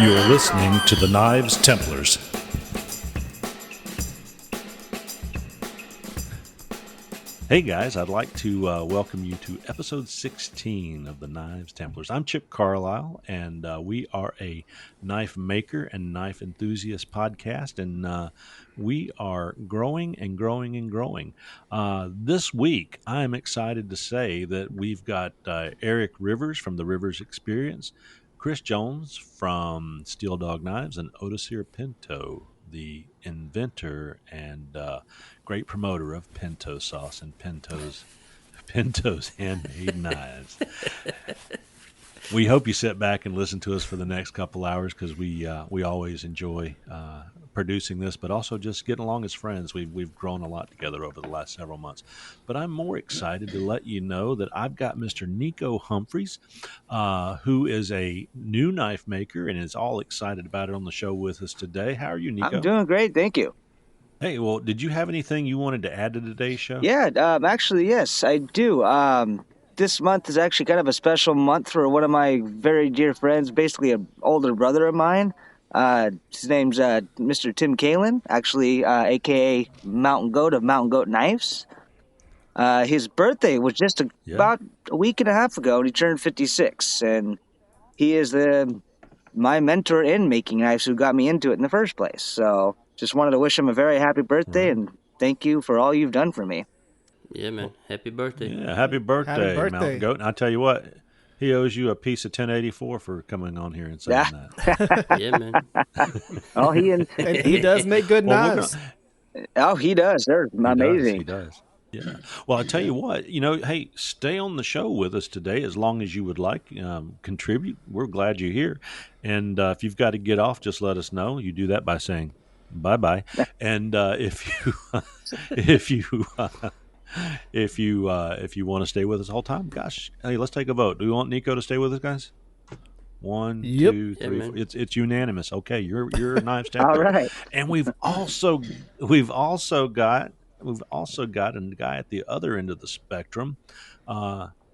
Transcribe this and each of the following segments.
You're listening to the Knives Templars. Hey guys, I'd like to welcome you to episode 16 of the Knives Templars. I'm Chip Carlisle, and we are a knife maker and knife enthusiast podcast, and we are growing and growing and growing. This week, I'm excited to say that we've got Eric Rivers from the Rivers Experience, Chris Jones from Steel Dog Knives, and Otisir Pinto, the inventor and great promoter of Pinto sauce and Pinto's handmade knives. We hope you sit back and listen to us for the next couple hours because we always enjoy producing this, but also just getting along as friends. We've grown a lot together over the last several months. But I'm more excited to let you know that I've got Mr. Nico Humphreys, who is a new knife maker and is all excited about it on the show with us today. How are you, Nico? I'm doing great, thank you. Hey, well, did you have anything you wanted to add to today's show? Yeah, actually, yes, I do. This month is actually kind of a special month for one of my very dear friends, basically an older brother of mine. His name's Mr. Tim Kalin, actually, a.k.a. Mountain Goat of Mountain Goat Knives. His birthday was just about a week and a half ago, and he turned 56, and he is my mentor in making knives who got me into it in the first place, so... Just wanted to wish him a very happy birthday and thank you for all you've done for me. Yeah, man. Happy birthday. Yeah, happy birthday, Mountain Goat. And I tell you what, he owes you a piece of 1084 for coming on here and saying that. Yeah, man. Oh, he does make good knives. Oh, he does. They're amazing. He does. Yeah. Well, I tell you what, hey, stay on the show with us today as long as you would like. Contribute. We're glad you're here. And if you've got to get off, just let us know. You do that by saying bye-bye. And if you want to stay with us the whole time, gosh, hey, let's take a vote. Do we want Nico to stay with us, guys? 1, 2, 3, 4. It's unanimous. Okay, you're a Knives Templar. All right. And we've also got a guy at the other end of the spectrum.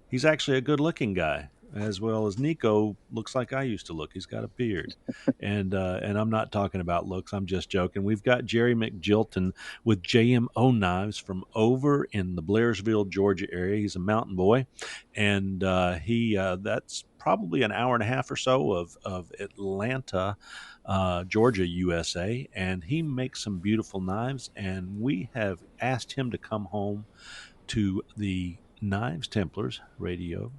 He's actually a good-looking guy, as well as Nico looks like I used to look. He's got a beard. And I'm not talking about looks. I'm just joking. We've got Jerry McJilton with JMO Knives from over in the Blairsville, Georgia area. He's a mountain boy. And that's probably an hour and a half or so of Atlanta, Georgia, USA. And he makes some beautiful knives. And we have asked him to come home to the Knives Templars radio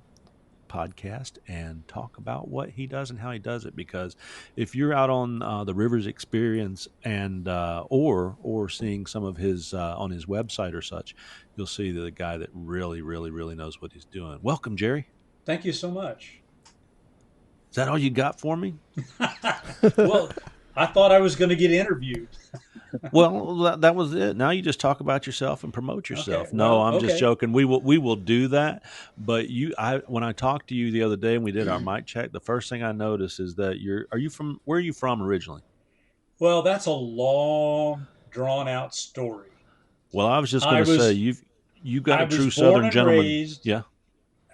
podcast and talk about what he does and how he does it, because if you're out on the Rivers Experience and or seeing some of his on his website or such, you'll see the guy that really knows what he's doing. Welcome, Jerry. Thank you so much. Is that all you got for me? Well, I thought I was going to get interviewed. Well, that was it. Now you just talk about yourself and promote yourself. Okay, no, well, I'm just joking. We will do that. But when I talked to you the other day and we did our mic check, the first thing I noticed is that where are you from originally? Well, that's a long, drawn out story. Well, I was just going to say you got a true Southern gentleman. Yeah.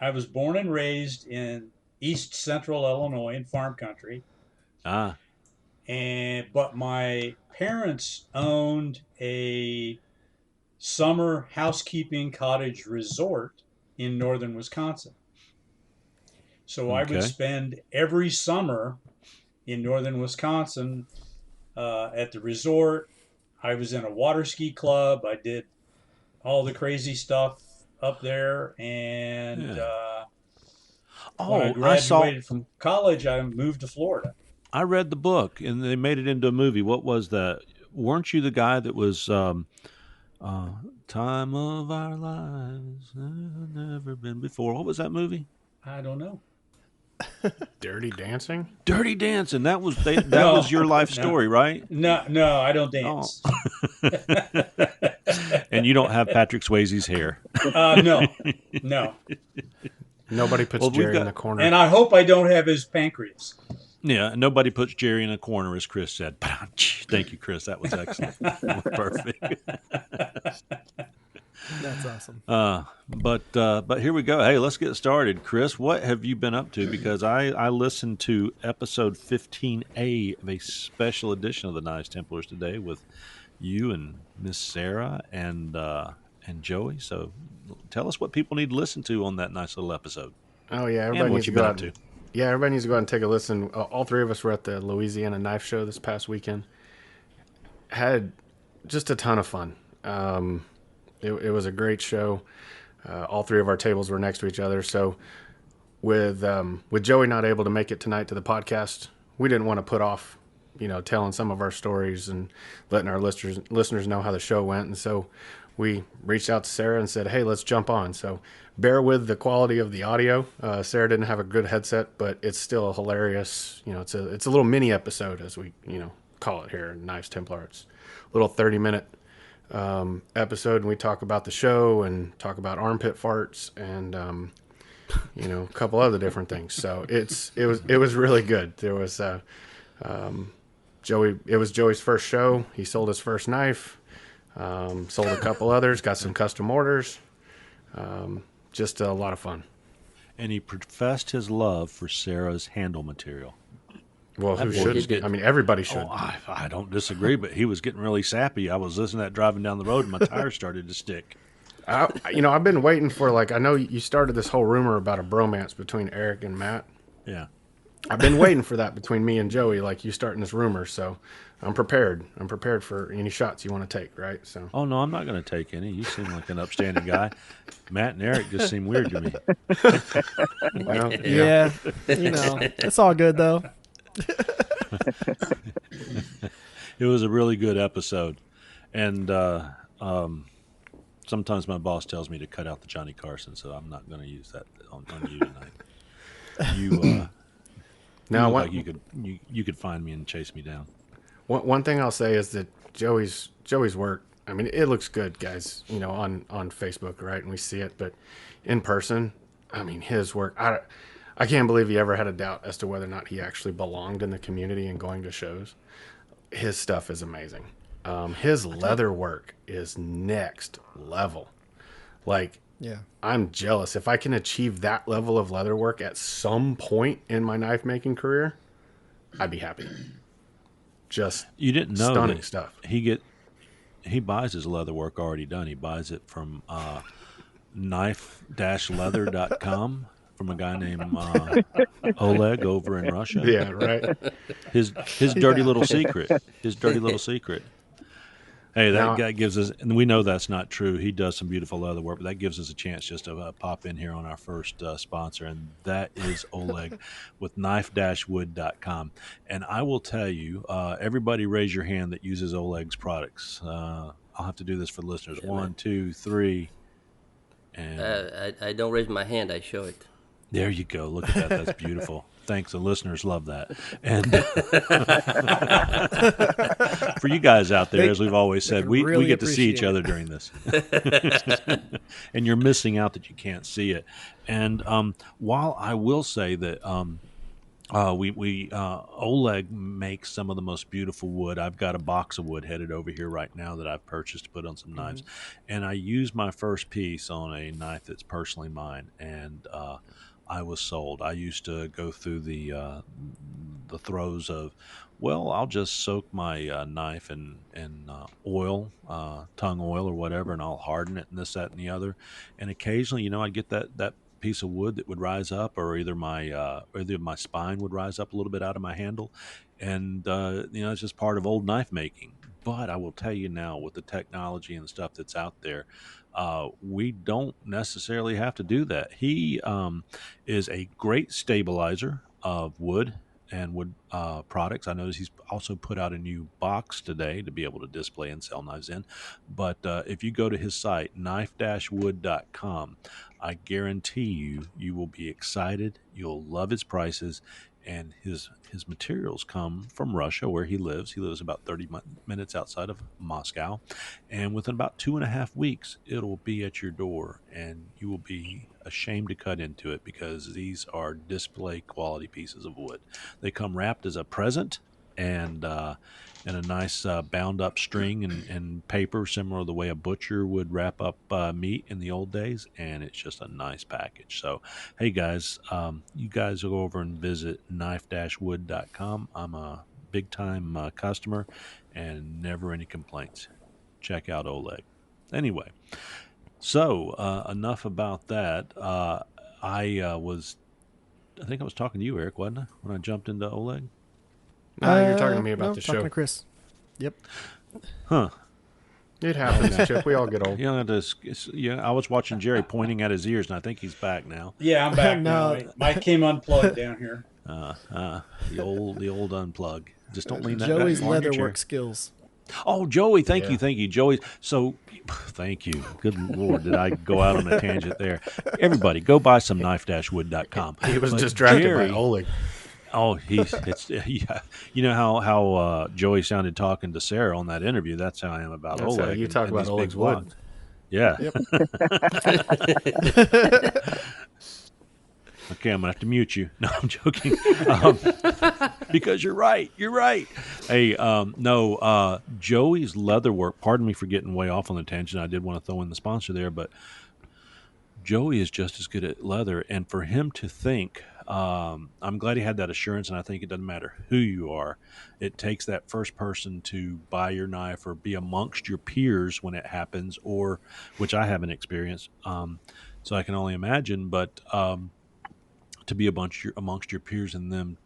I was born and raised in East Central Illinois in farm country. But my parents owned a summer housekeeping cottage resort in northern Wisconsin. So I would spend every summer in northern Wisconsin at the resort. I was in a water ski club. I did all the crazy stuff up there. And when I graduated from college, I moved to Florida. I read the book, and they made it into a movie. What was that? Weren't you the guy that was time of our lives, never been before? What was that movie? I don't know. Dirty Dancing? Dirty Dancing. That was was your life story, right? No, I don't dance. Oh. And you don't have Patrick Swayze's hair. No. Nobody puts Jerry in the corner. And I hope I don't have his pancreas. Yeah, nobody puts Jerry in a corner, as Chris said. Thank you, Chris. That was excellent. That was perfect. That's awesome. But here we go. Hey, let's get started. Chris, what have you been up to? Because I listened to episode 15A of a special edition of the Knives Templars today with you and Miss Sarah and Joey. So tell us what people need to listen to on that nice little episode. Oh yeah, everybody And what needs to you've go been out. up to. Yeah, everybody needs to go out and take a listen. All three of us were at the Louisiana Knife Show this past weekend. Had just a ton of fun. It was a great show. All three of our tables were next to each other. So with Joey not able to make it tonight to the podcast, we didn't want to put off, telling some of our stories and letting our listeners know how the show went. And so we reached out to Sarah and said, hey, let's jump on. So bear with the quality of the audio. Sarah didn't have a good headset, but it's still hilarious. It's a little mini episode, as we, call it here in Knives Templar. It's a little 30-minute episode, and we talk about the show and talk about armpit farts and a couple other different things. So it was really good. There was Joey. It was Joey's first show. He sold his first knife. Sold a couple others. Got some custom orders. Just a lot of fun. And he professed his love for Sarah's handle material. Well, who should? I mean, everybody should. Oh, I don't disagree, but he was getting really sappy. I was listening to that driving down the road, and my tires started to stick. I've been waiting for, I know you started this whole rumor about a bromance between Eric and Matt. Yeah. I've been waiting for that between me and Joey, you starting this rumor. So I'm prepared. I'm prepared for any shots you want to take, right? So. Oh, no, I'm not going to take any. You seem like an upstanding guy. Matt and Eric just seem weird to me. Well, yeah. It's all good, though. It was a really good episode. And sometimes my boss tells me to cut out the Johnny Carson, so I'm not going to use that on you tonight. You now, like you could find me and chase me down. One thing I'll say is that Joey's work, I mean, it looks good, guys, on Facebook, right? And we see it, but in person, I mean, his work, I can't believe he ever had a doubt as to whether or not he actually belonged in the community and going to shows. His stuff is amazing. His leather work is next level. Yeah, I'm jealous. If I can achieve that level of leather work at some point in my knife making career, I'd be happy. Just you didn't know stunning that stuff. He buys his leather work already done. He buys it from knife-leather.com from a guy named Oleg over in Russia. Yeah, right. His dirty little secret. His dirty little secret. Hey, that guy gives us, and we know that's not true. He does some beautiful leather work, but that gives us a chance just to pop in here on our first sponsor, and that is Oleg with knife-wood.com. And I will tell you, everybody raise your hand that uses Oleg's products. I'll have to do this for the listeners. Yeah, 1, 2, 3. And I don't raise my hand, I show it. there you go. Look at that. That's beautiful. Thanks. The listeners love that. And for you guys out there, as we've always said, we get to see each other during this. And you're missing out that you can't see it. And while I will say that Oleg makes some of the most beautiful wood. I've got a box of wood headed over here right now that I've purchased to put on some knives. And I used my first piece on a knife that's personally mine. And I was sold. I used to go through the throes of, well, I'll just soak my knife in oil, tongue oil or whatever, and I'll harden it and this, that, and the other. And occasionally, I'd get that piece of wood that would rise up, or either my spine would rise up a little bit out of my handle, and it's just part of old knife making. But I will tell you now, with the technology and stuff that's out there, we don't necessarily have to do that. He is a great stabilizer of wood and wood products. I noticed he's also put out a new box today to be able to display and sell knives in. But if you go to his site, knife-wood.com, I guarantee you will be excited. You'll love his prices. And his materials come from Russia, where he lives. He lives about 30 minutes outside of Moscow. And within about 2.5 weeks, it'll be at your door. And you will be ashamed to cut into it, because these are display quality pieces of wood. They come wrapped as a present. and a nice bound up string and paper, similar to the way a butcher would wrap up meat in the old days. And it's just a nice package. So, hey guys, you guys go over and visit knife-wood.com. I'm a big time customer and never any complaints. Check out Oleg. Anyway, so enough about that. I think I was talking to you, Eric, wasn't I, when I jumped into Oleg? No, you're talking to me about no, the talking show. to Chris. Yep. Huh. It happens, Chip. We all get old. You know, I was watching Jerry pointing at his ears, and I think he's back now. Yeah, I'm back No. now. Mike came unplugged down here. The old unplug. Just don't lean that Joey's back on your chair. leatherwork skills. Oh, Joey, thank you, Joey. So, thank you. Good Lord, did I go out on a tangent there? Everybody, go buy some knife-wood.com. He was But distracted Jerry, by Oleg. Oh, yeah. You know how Joey sounded talking to Sarah on that interview. That's how I am about That's how Oleg. you talk and about these Oleg's big wood. blogs. Yeah. Okay, I'm gonna have to mute you. No, I'm joking. Because you're right. You're right. Hey, no, Joey's leatherwork. Pardon me for getting way off on the tangent. I did want to throw in the sponsor there, but Joey is just as good at leather, and for him to think, I'm glad he had that assurance, and I think it doesn't matter who you are. It takes that first person to buy your knife or be amongst your peers when it happens, or which I haven't experienced. So I can only imagine, but to be amongst your peers and them,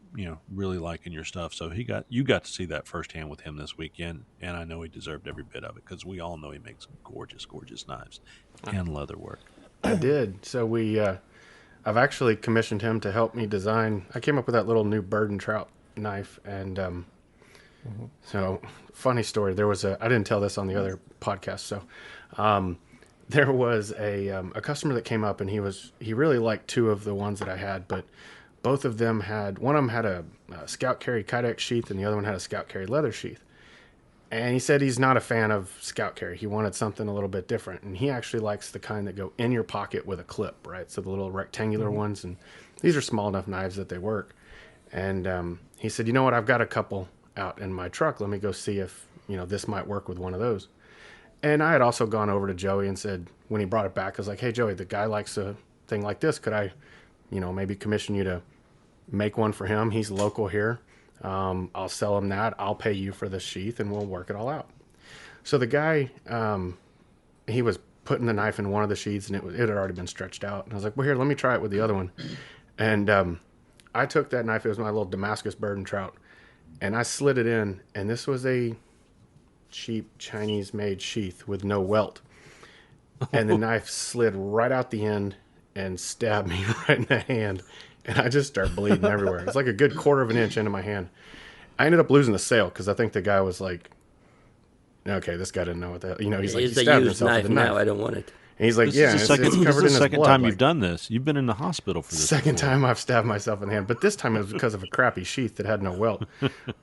really liking your stuff. So you got to see that firsthand with him this weekend, and I know he deserved every bit of it because we all know he makes gorgeous, gorgeous knives and leatherwork. I did. So I've actually commissioned him to help me design. I came up with that little new bird and trout knife, and so funny story. I didn't tell this on the other podcast. So there was a customer that came up, and he really liked two of the ones that I had, but both of them one of them had a Scout Carry Kydex sheath, and the other one had a Scout Carry leather sheath. And he said he's not a fan of Scout Carry. He wanted something a little bit different. And he actually likes the kind that go in your pocket with a clip, right? So the little rectangular ones. And these are small enough knives that they work. And he said, you know what? I've got a couple out in my truck. Let me go see if, this might work with one of those. And I had also gone over to Joey and said, when he brought it back, I was like, hey, Joey, the guy likes a thing like this. Could I, maybe commission you to make one for him? He's local here. I'll sell him that. I'll pay you for the sheath, and we'll work it all out. So the guy, he was putting the knife in one of the sheaths, and it had already been stretched out. And I was like, well, here, let me try it with the other one. And I took that knife. It was my little Damascus bird and trout, and I slid it in. And this was a cheap Chinese-made sheath with no welt. And the knife slid right out the end and stabbed me right in the hand. And I just started bleeding everywhere. It's like a good quarter of an inch into my hand. I ended up losing the sale because I think the guy was like, okay, this guy didn't know what that, he's like, he It's a stabbed used himself knife with a knife. now. I don't want it. And he's like, yeah, This it's is covered in the his second blood. time Like, you've done this. You've been in the hospital for this. Second before. time I've stabbed myself in the hand, but this time it was because of a crappy sheath that had no welt.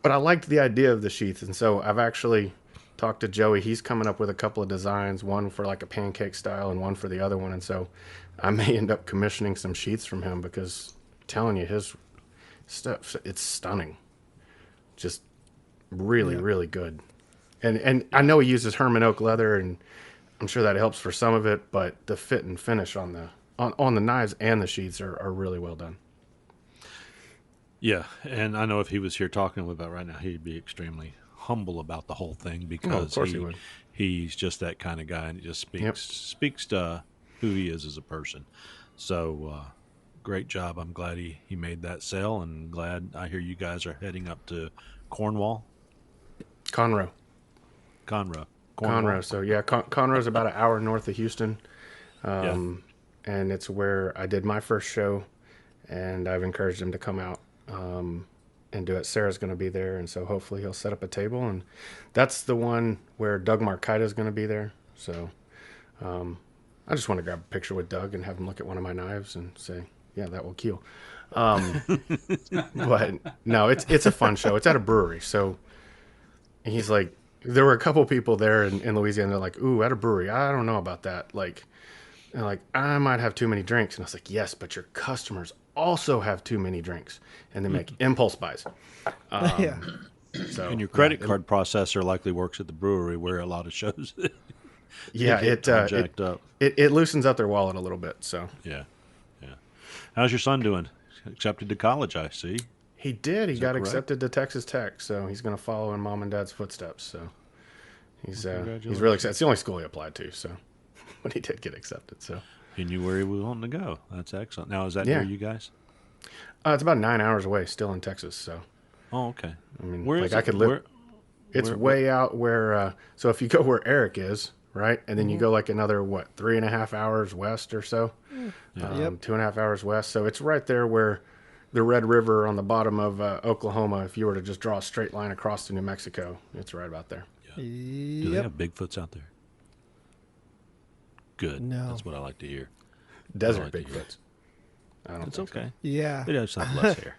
But I liked the idea of the sheath, and so I've actually talked to Joey. He's coming up with a couple of designs, one for like a pancake style and one for the other one, and so I may end up commissioning some sheaths from him because I'm telling you, his stuff, it's stunning. Just really, really good. And I know he uses Herman oak leather, and I'm sure that helps for some of it, but the fit and finish on the knives and the sheaths are really well done. Yeah, and I know if he was here talking about right now, he'd be extremely humble about the whole thing because of course he would. He's just that kind of guy, and he just speaks to who he is as a person. So great job. I'm glad he made that sale, and glad I hear you guys are heading up to Conroe. Conroe. So yeah, Conroe's about an hour north of Houston, and it's where I did my first show, and I've encouraged him to come out and do it. Sarah's going to be there, and so hopefully he'll set up a table, and that's the one where Doug Markita is going to be there. So I just want to grab a picture with Doug and have him look at one of my knives and say, yeah, that will kill. But no, it's a fun show. It's at a brewery, so he's like, there were a couple people there in Louisiana. They're like, ooh, at a brewery, I don't know about that. Like, they're like, I might have too many drinks. And I was like, yes, but your customers also have too many drinks, and they make impulse buys. Yeah. So And your credit card processor likely works at the brewery where a lot of shows it jacked up. It loosens up their wallet a little bit. So Yeah. How's your son doing? Accepted to college, I see. he did. He that got correct? accepted to Texas Tech. So he's going to follow in mom and dad's footsteps. So he's really congratulations. excited. It's the only school he applied to. So, but he did get accepted. So He knew where he was wanting to go. That's excellent. Now, is that near you guys? it's about 9 hours away, still in Texas. So Oh, okay. I mean, Where like is I it? could live. It's where- way out where. So if you go where Eric is, right, and then you go like another 3.5 hours west or so, 2.5 hours west. So it's right there where the Red River on the bottom of Oklahoma. If you were to just draw a straight line across to New Mexico, it's right about there. Do they have Bigfoots out there? Good. No. That's what I like to hear. Desert like to hear. Bigfoots. I don't It's think so. okay. Yeah. They just have less hair.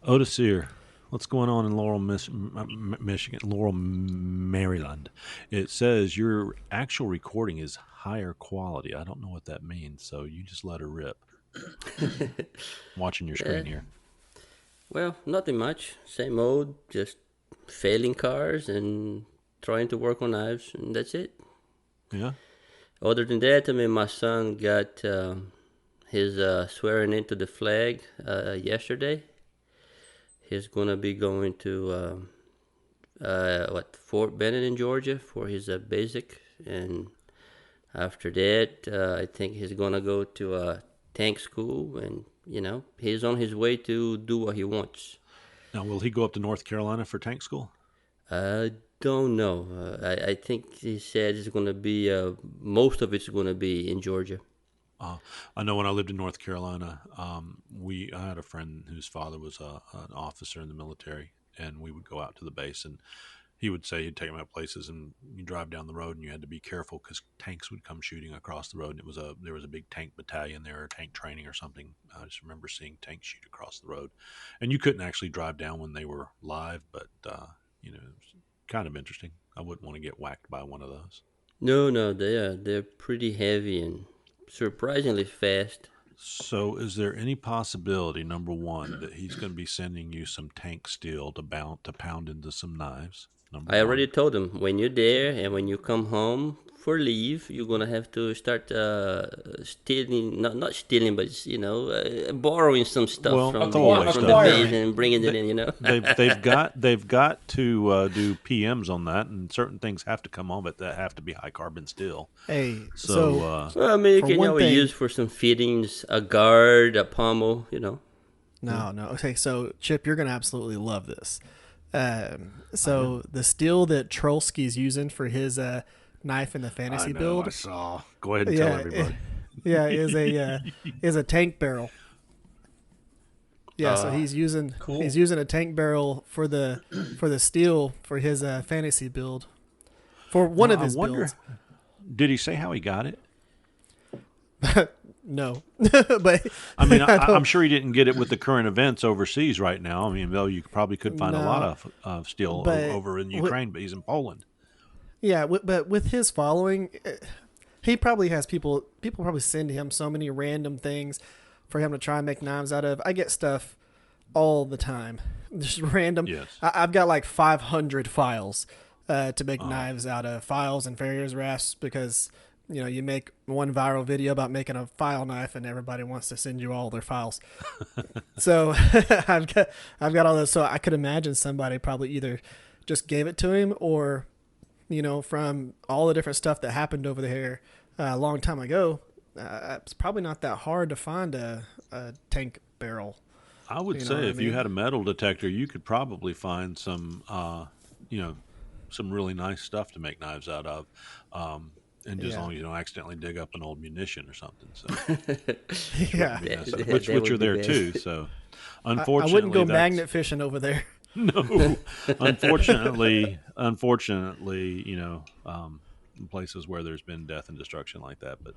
Otis Sear, what's going on in Laurel, Michigan, Laurel, Maryland? It says your actual recording is higher quality. I don't know what that means, so you just let her rip. Watching your screen here. Well, nothing much. Same old, just failing cars and trying to work on knives, and that's it. Yeah. Other than that, I mean, my son got his swearing into the flag yesterday. He's gonna be going to Fort Benning in Georgia for his basic, and after that, I think he's gonna go to tank school, and he's on his way to do what he wants. Now, will he go up to North Carolina for tank school? I don't know. I think he said it's gonna be most of it's gonna be in Georgia. I know when I lived in North Carolina, I had a friend whose father was an officer in the military, and we would go out to the base, and he would say he'd take me out places, and you drive down the road, and you had to be careful because tanks would come shooting across the road. And there was a big tank battalion there, or tank training or something. I just remember seeing tanks shoot across the road, and you couldn't actually drive down when they were live, but it was kind of interesting. I wouldn't want to get whacked by one of those. No, they're pretty heavy and surprisingly fast. So is there any possibility, number one, that he's going to be sending you some tank steel to pound into some knives? I already told him, when you're there and when you come home for leave, you're going to have to start stealing, not stealing, but, borrowing some stuff from the base and bringing it in, They've got to do PMs on that, and certain things have to come on, but that have to be high carbon steel. Hey, well, I mean, you can always use for some fittings, a guard, a pommel, No. Okay, so Chip, you're going to absolutely love this. The steel that Trolsky's using for his knife in the fantasy build. I saw. Go ahead and tell everybody. Is a tank barrel. Yeah, so he's using a tank barrel for the steel for his fantasy build. For one of his builds. Did he say how he got it? No, but I mean, I'm sure he didn't get it with the current events overseas right now. I mean, though you probably could find a lot of steel over in Ukraine, but he's in Poland. Yeah, but with his following, he probably has people probably send him so many random things for him to try and make knives out of. I get stuff all the time, just random. Yes. I've got like 500 files to make knives out of, files and farrier's rasps, because you make one viral video about making a file knife and everybody wants to send you all their files. So I've got all those. So I could imagine somebody probably either just gave it to him, or, from all the different stuff that happened over there a long time ago, it's probably not that hard to find a tank barrel. I would say if you had a metal detector, you could probably find some, some really nice stuff to make knives out of. And as long as you don't accidentally dig up an old munition or something. So which are there too. So unfortunately, I wouldn't go magnet fishing over there. No, unfortunately, in places where there's been death and destruction like that, but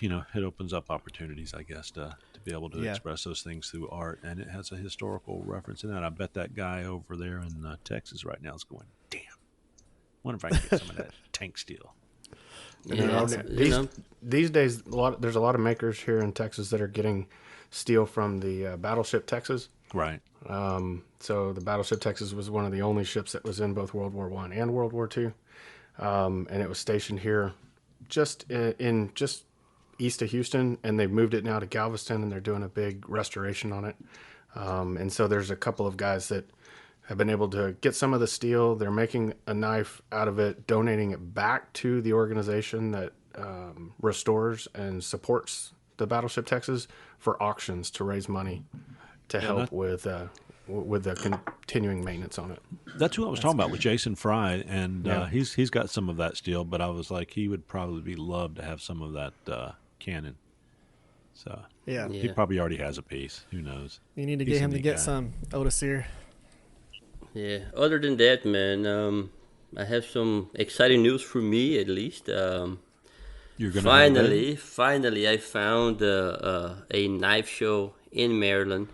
it opens up opportunities, I guess, to be able to express those things through art, and it has a historical reference in that. I bet that guy over there in Texas right now is going, damn. Wonder if I can get some of that tank steel. These days, there's a lot of makers here in Texas that are getting steel from the battleship Texas. Right. So the battleship Texas was one of the only ships that was in both World War I and World War II, and it was stationed here, just in just east of Houston, and they've moved it now to Galveston, and they're doing a big restoration on it. And so there's a couple of guys that have been able to get some of the steel. They're making a knife out of it, donating it back to the organization that restores and supports the battleship Texas for auctions to raise money to help with the continuing maintenance on it. That's who I was talking about with Jason Fry, and he's got some of that steel. But I was like, he would probably be loved to have some of that cannon. So he probably already has a piece. Who knows? You need to get him to get some Otisir. Yeah. Other than that, man, I have some exciting news for me, at least. You're gonna finally, I found a knife show in Maryland.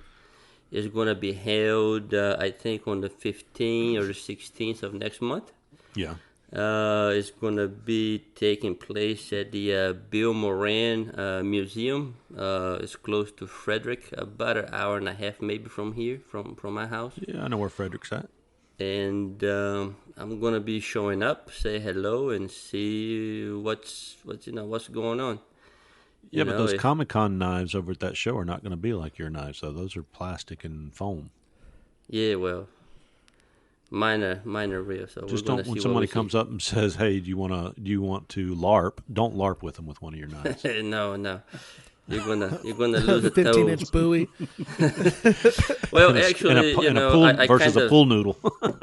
It's going to be held, I think, on the 15th or the 16th of next month. Yeah. It's going to be taking place at the Bill Moran Museum. It's close to Frederick, about an hour and a half maybe from here, from my house. Yeah, I know where Frederick's at. And I'm going to be showing up, say hello, and see what's going on. Yeah, but those Comic-Con knives over at that show are not going to be like your knives, though. Those are plastic and foam. Yeah, well, mine are real. So just don't. When somebody comes up and says, "Hey, do you want to LARP?" Don't LARP with them with one of your knives. No, you're gonna lose a 15-inch bowie. Well, actually, I versus kind a full noodle.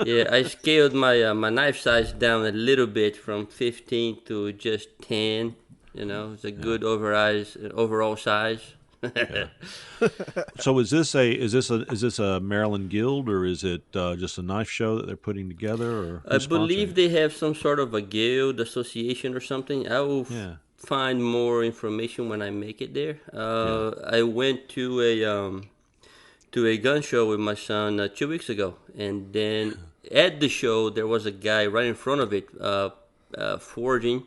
Yeah, I scaled my knife size down a little bit from 15 to just 10. It's a good overall size. So is this a Maryland guild, or is it just a knife show that they're putting together? Or I believe they have some sort of a guild association or something. I will find more information when I make it there. I went to a gun show with my son 2 weeks ago, and then at the show there was a guy right in front of it forging.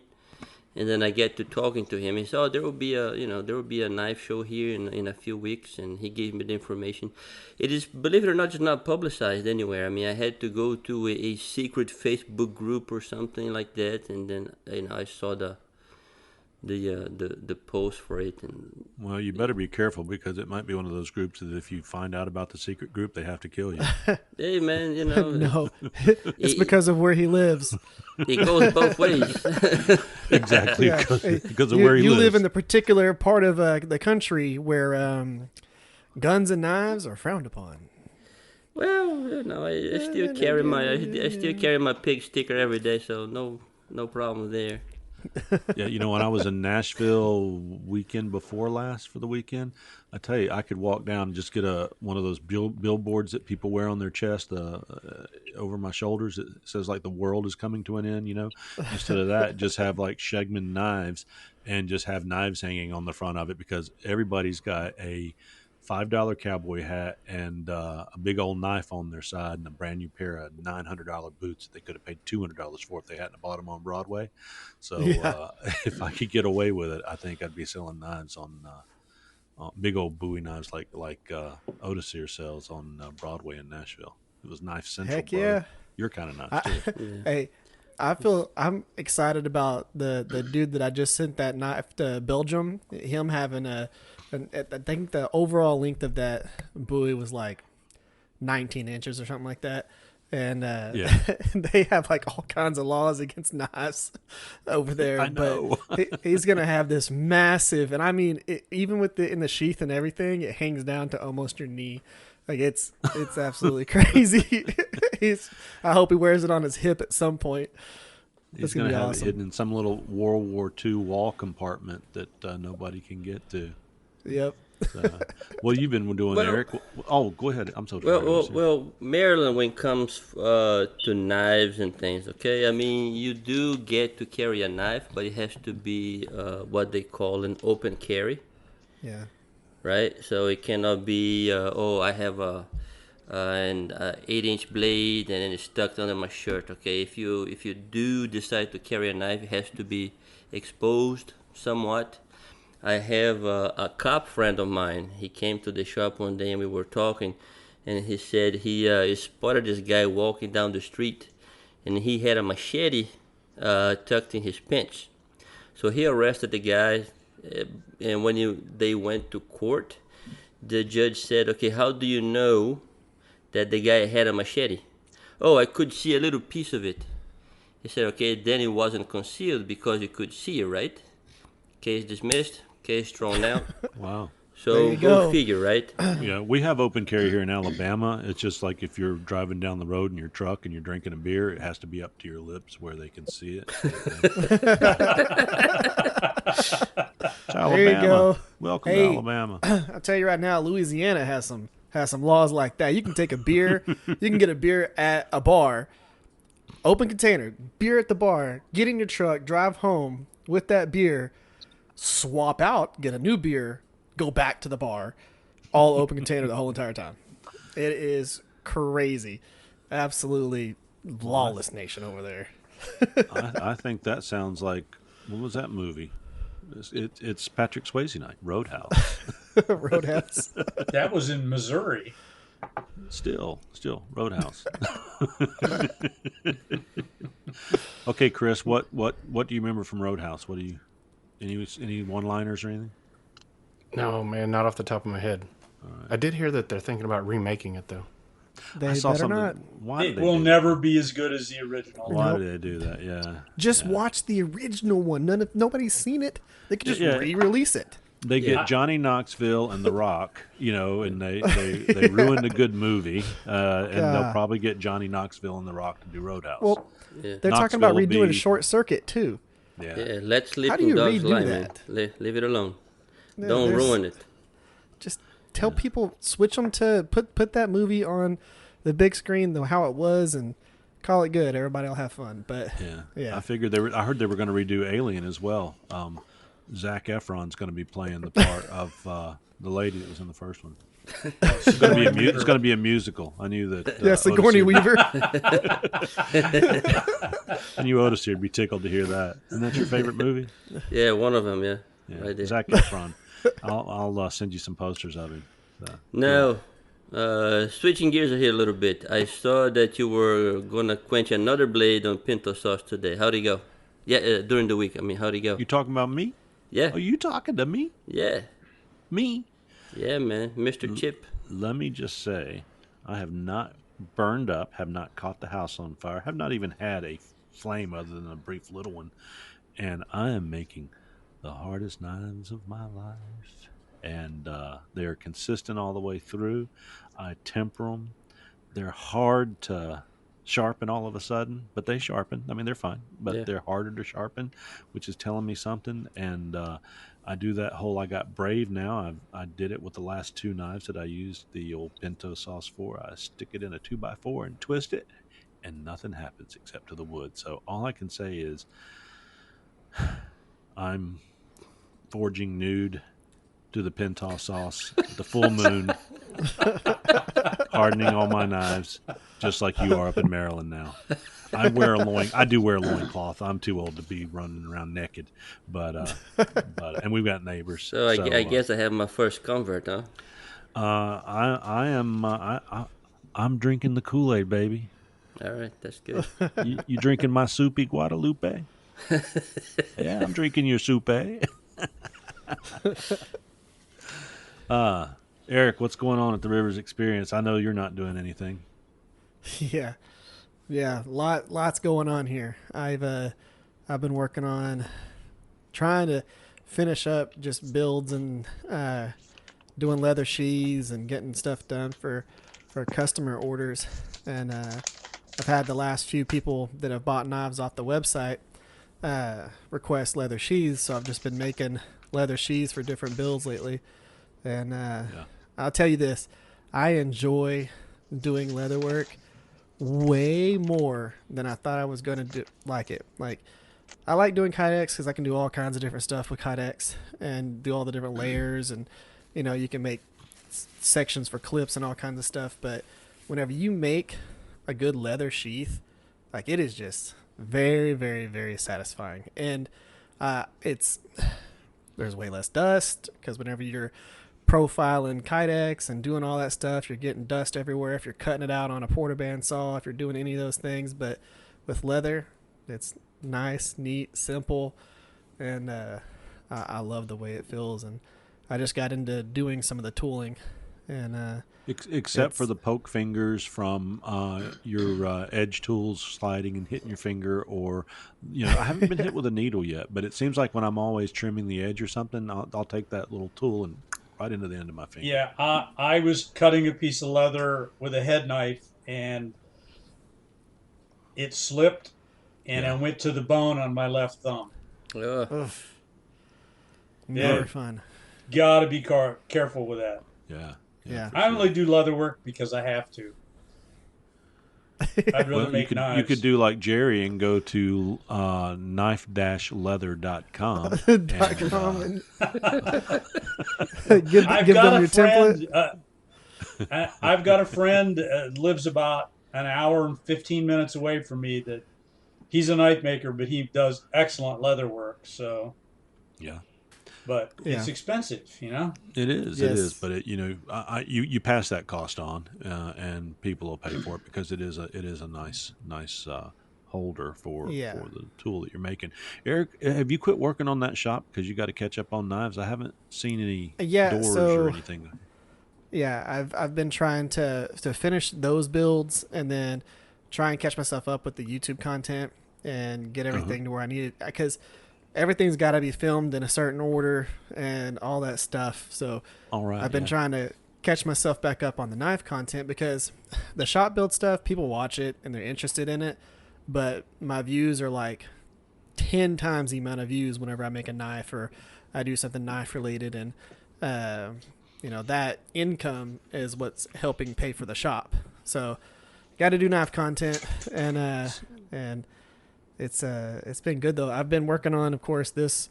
And then I get to talking to him. He said, "Oh, there will be a knife show here in a few weeks," and he gave me the information. It is, believe it or not, just not publicized anywhere. I mean, I had to go to a secret Facebook group or something like that, and then I saw the post for it. And well, you better be careful, because it might be one of those groups that if you find out about the secret group, they have to kill you. Hey, man, no, it's because of where he lives. It goes both ways. Exactly, because of where he lives. You live in the particular part of the country where guns and knives are frowned upon. Well, I still carry my pig sticker every day, so no problem there. Yeah, when I was in Nashville weekend before last for the weekend, I tell you, I could walk down and just get one of those billboards that people wear on their chest over my shoulders. It says like the world is coming to an end, Instead of that, just have like Shegman knives and just have knives hanging on the front of it, because everybody's got a $5 cowboy hat and a big old knife on their side and a brand new pair of $900 boots that they could have paid $200 for if they hadn't bought them on Broadway. So if I could get away with it, I think I'd be selling knives on big old Bowie knives like Otisir sells on Broadway in Nashville. It was Knife Central. Heck yeah. Your kind of knives too. Hey, I'm excited about the dude that I just sent that knife to Belgium. Him having I think the overall length of that Bowie was like 19 inches or something like that. And they have like all kinds of laws against knives over there. I know. But he's going to have this massive, and I mean, even with in the sheath and everything, it hangs down to almost your knee. Like it's absolutely crazy. I hope he wears it on his hip at some point. He's going to have it hidden in some little World War II wall compartment that nobody can get to. Yep. What you've been doing, Eric? Oh, go ahead. I'm so sorry. Well, Maryland, when it comes to knives and things, okay? I mean, you do get to carry a knife, but it has to be what they call an open carry. Yeah. Right? So it cannot be, I have an 8-inch blade and then it's stuck under my shirt. Okay, if you do decide to carry a knife, it has to be exposed somewhat. I have a cop friend of mine. He came to the shop one day and we were talking, and he said he spotted this guy walking down the street, and he had a machete tucked in his pants. So he arrested the guy, and when they went to court, the judge said, "Okay, how do you know that the guy had a machete?" "Oh, I could see a little piece of it." He said, "Okay, then it wasn't concealed because you could see it, right?" Case dismissed. Case thrown out. Wow. So go figure, right? Yeah, we have open carry here in Alabama. It's just like if you're driving down the road in your truck and you're drinking a beer, it has to be up to your lips where they can see it. There you go. Welcome to Alabama. I'll tell you right now, Louisiana has some laws like that. You can take a beer, you can get a beer at a bar, open container, beer at the bar, get in your truck, drive home with that beer, swap out, get a new beer, go back to the bar, all open container the whole entire time. It is crazy. Absolutely lawless nation over there. I think that sounds like, what was that movie? It's Patrick Swayze night, Roadhouse. Roadhouse. That was in Missouri. Still, Roadhouse. Okay, Chris, what do you remember from Roadhouse? What do you any one-liners or anything? No, man, not off the top of my head. Right. I did hear that they're thinking about remaking it, though. They better not. It will never be as good as the original. Why did they do that? Yeah. Just watch the original one. Nobody's seen it. They could just re-release it. They get Johnny Knoxville and The Rock, and they ruined a good movie, and they'll probably get Johnny Knoxville and The Rock to do Roadhouse. Well, they're talking about redoing Short Circuit too. Yeah, let's sleep in Dog's Line, man. Leave it alone. Yeah, don't ruin it. Just tell people, switch them to put that movie on the big screen, how it was, and call it good. Everybody will have fun. But I figured I heard they were going to redo Alien as well. Zac Efron's going to be playing the part of the lady that was in the first one. It's going to be a musical. I knew that. Sigourney Weaver. I knew Otis here would be tickled to hear that. Isn't that your favorite movie? Yeah, one of them. Yeah, right there. Zac Efron. I'll send you some posters of him. No. Switching gears here a little bit. I saw that you were going to quench another blade on pinto sauce today. How'd it go? Yeah, during the week. I mean, how'd it go? You talking about me? Yeah. Are you talking to me? Yeah. Me? Yeah, man. Mr. Chip. Let me just say, I have not burned up, have not caught the house on fire, have not even had a flame other than a brief little one. And I am making the hardest knives of my life. And they are consistent all the way through. I temper them. They're hard to sharpen all of a sudden, but they sharpen. I mean, they're fine, but they're harder to sharpen, which is telling me something. And I do that whole, I got brave now. I did it with the last two knives that I used the old pinto sauce for. I stick it in a 2x4 and twist it, and nothing happens except to the wood. So all I can say is I'm forging nude to the pinto sauce, the full moon, hardening all my knives, just like you are up in Maryland now. I do wear a loincloth. I'm too old to be running around naked, but and we've got neighbors. So I guess I have my first convert, huh? I'm drinking the Kool-Aid, baby. All right, that's good. You drinking my soupy Guadalupe? Yeah, I'm drinking your soup. Eric, what's going on at the Rivers Experience? I know you're not doing anything. Yeah, lots going on here. I've been working on trying to finish up just builds and doing leather sheaths and getting stuff done for customer orders. And I've had the last few people that have bought knives off the website request leather sheaths, so I've just been making leather sheaths for different builds lately. And I'll tell you this, I enjoy doing leather work way more than I thought I was going to like it. Like, I like doing Kydex because I can do all kinds of different stuff with Kydex and do all the different layers, and you can make sections for clips and all kinds of stuff. But whenever you make a good leather sheath, like, it is just very, very, very satisfying. And it's there's way less dust because whenever you're profiling Kydex and doing all that stuff, you're getting dust everywhere. If you're cutting it out on a portaband saw, if you're doing any of those things, but with leather, it's nice, neat, simple, and I love the way it feels. And I just got into doing some of the tooling, and except for the poke fingers from your edge tools sliding and hitting your finger, or I haven't been hit with a needle yet, but it seems like when I'm always trimming the edge or something, I'll take that little tool and right into the end of my finger. Yeah, I was cutting a piece of leather with a head knife, and it slipped, and I went to the bone on my left thumb. Never fun. Gotta be careful with that. Yeah. I only do leather work because I have to. I'd rather make knives. You could do like Jerry and go to knife-leather.com. Give them your template. I've got a friend lives about an hour and 15 minutes away from me. That he's a knife maker, but he does excellent leather work. So yeah. But it's expensive, It is, yes. It is. But you pass that cost on, and people will pay for it because it is a nice holder for the tool that you're making. Eric, have you quit working on that shop because you got to catch up on knives? I haven't seen any doors or anything. Yeah, I've been trying to finish those builds and then try and catch myself up with the YouTube content and get everything to where I need it, because everything's got to be filmed in a certain order and all that stuff. So I've been trying to catch myself back up on the knife content, because the shop build stuff, people watch it and they're interested in it, but my views are like 10 times the amount of views whenever I make a knife or I do something knife related. And, that income is what's helping pay for the shop. So got to do knife content, and it's been good though. I've been working on, of course, this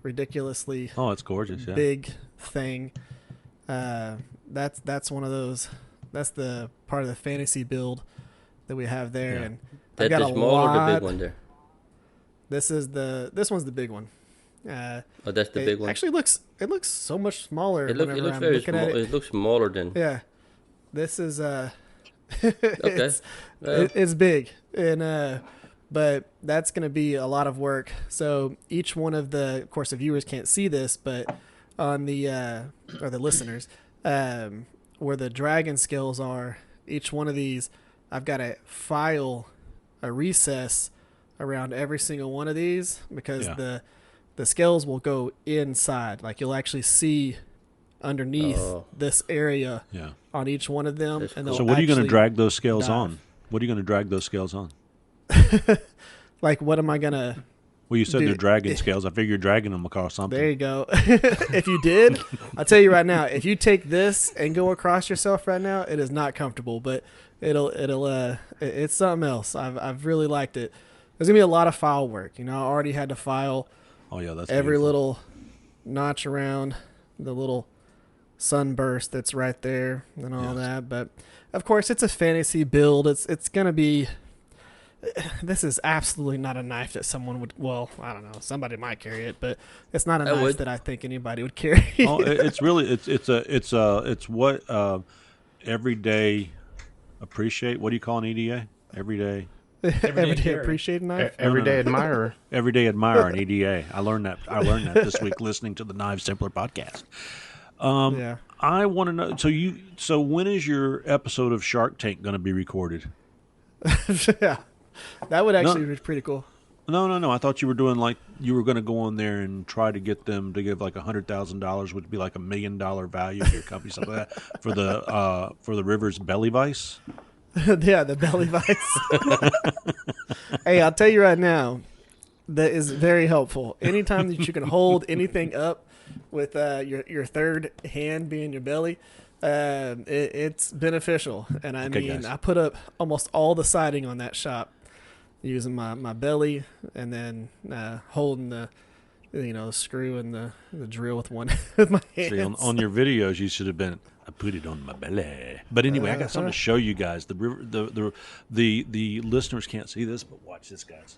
ridiculously it's gorgeous, big thing. That's one of those. That's the part of the fantasy build that we have there, and I've got the small or the big one there? This one's the big one. That's the big one. Actually, it looks so much smaller. It looks very small. It looks smaller than. Yeah, this is okay. It's big, and but that's going to be a lot of work. So each one of of course, the viewers can't see this, but on the or the listeners, where the dragon scales are, each one of these, I've got to file a recess around every single one of these, because the scales will go inside. Like you'll actually see underneath this area on each one of them. And so what are you going to drag those scales on? What are you going to drag those scales on? Like, what am I going to... Well, you said they're dragging scales. I figure you're dragging them across something. There you go. If you did, I'll tell you right now, if you take this and go across yourself right now, it is not comfortable, but it's something else. I've really liked it. There's going to be a lot of file work. I already had to file that's every beautiful. little notch around the little sunburst that's right there and all that. But of course, it's a fantasy build. It's going to be... This is absolutely not a knife that someone would... Well, I don't know. Somebody might carry it, but it's not a knife that I think anybody would carry. It's really... It's what everyday appreciate... What do you call an EDA? Everyday appreciate knife? Everyday admirer. Everyday admirer, an EDA. I learned that this week listening to the Knives Templar podcast. I want to know... So when is your episode of Shark Tank going to be recorded? Yeah. That would actually be pretty cool. No. I thought you were doing you were going to go on there and try to get them to give like $100,000, which would be like $1 million value to your company, something like that, for the Rivers Belly Vice. Yeah, the Belly Vice. Hey, I'll tell you right now, that is very helpful. Anytime that you can hold anything up with your third hand being your belly, it's beneficial. And I put up almost all the siding on that shop using my belly, and then holding the screw and the drill with with my hands. See, on your videos, you should have been, I put it on my belly. But anyway, I got something to show you guys. The listeners can't see this, but watch this, guys.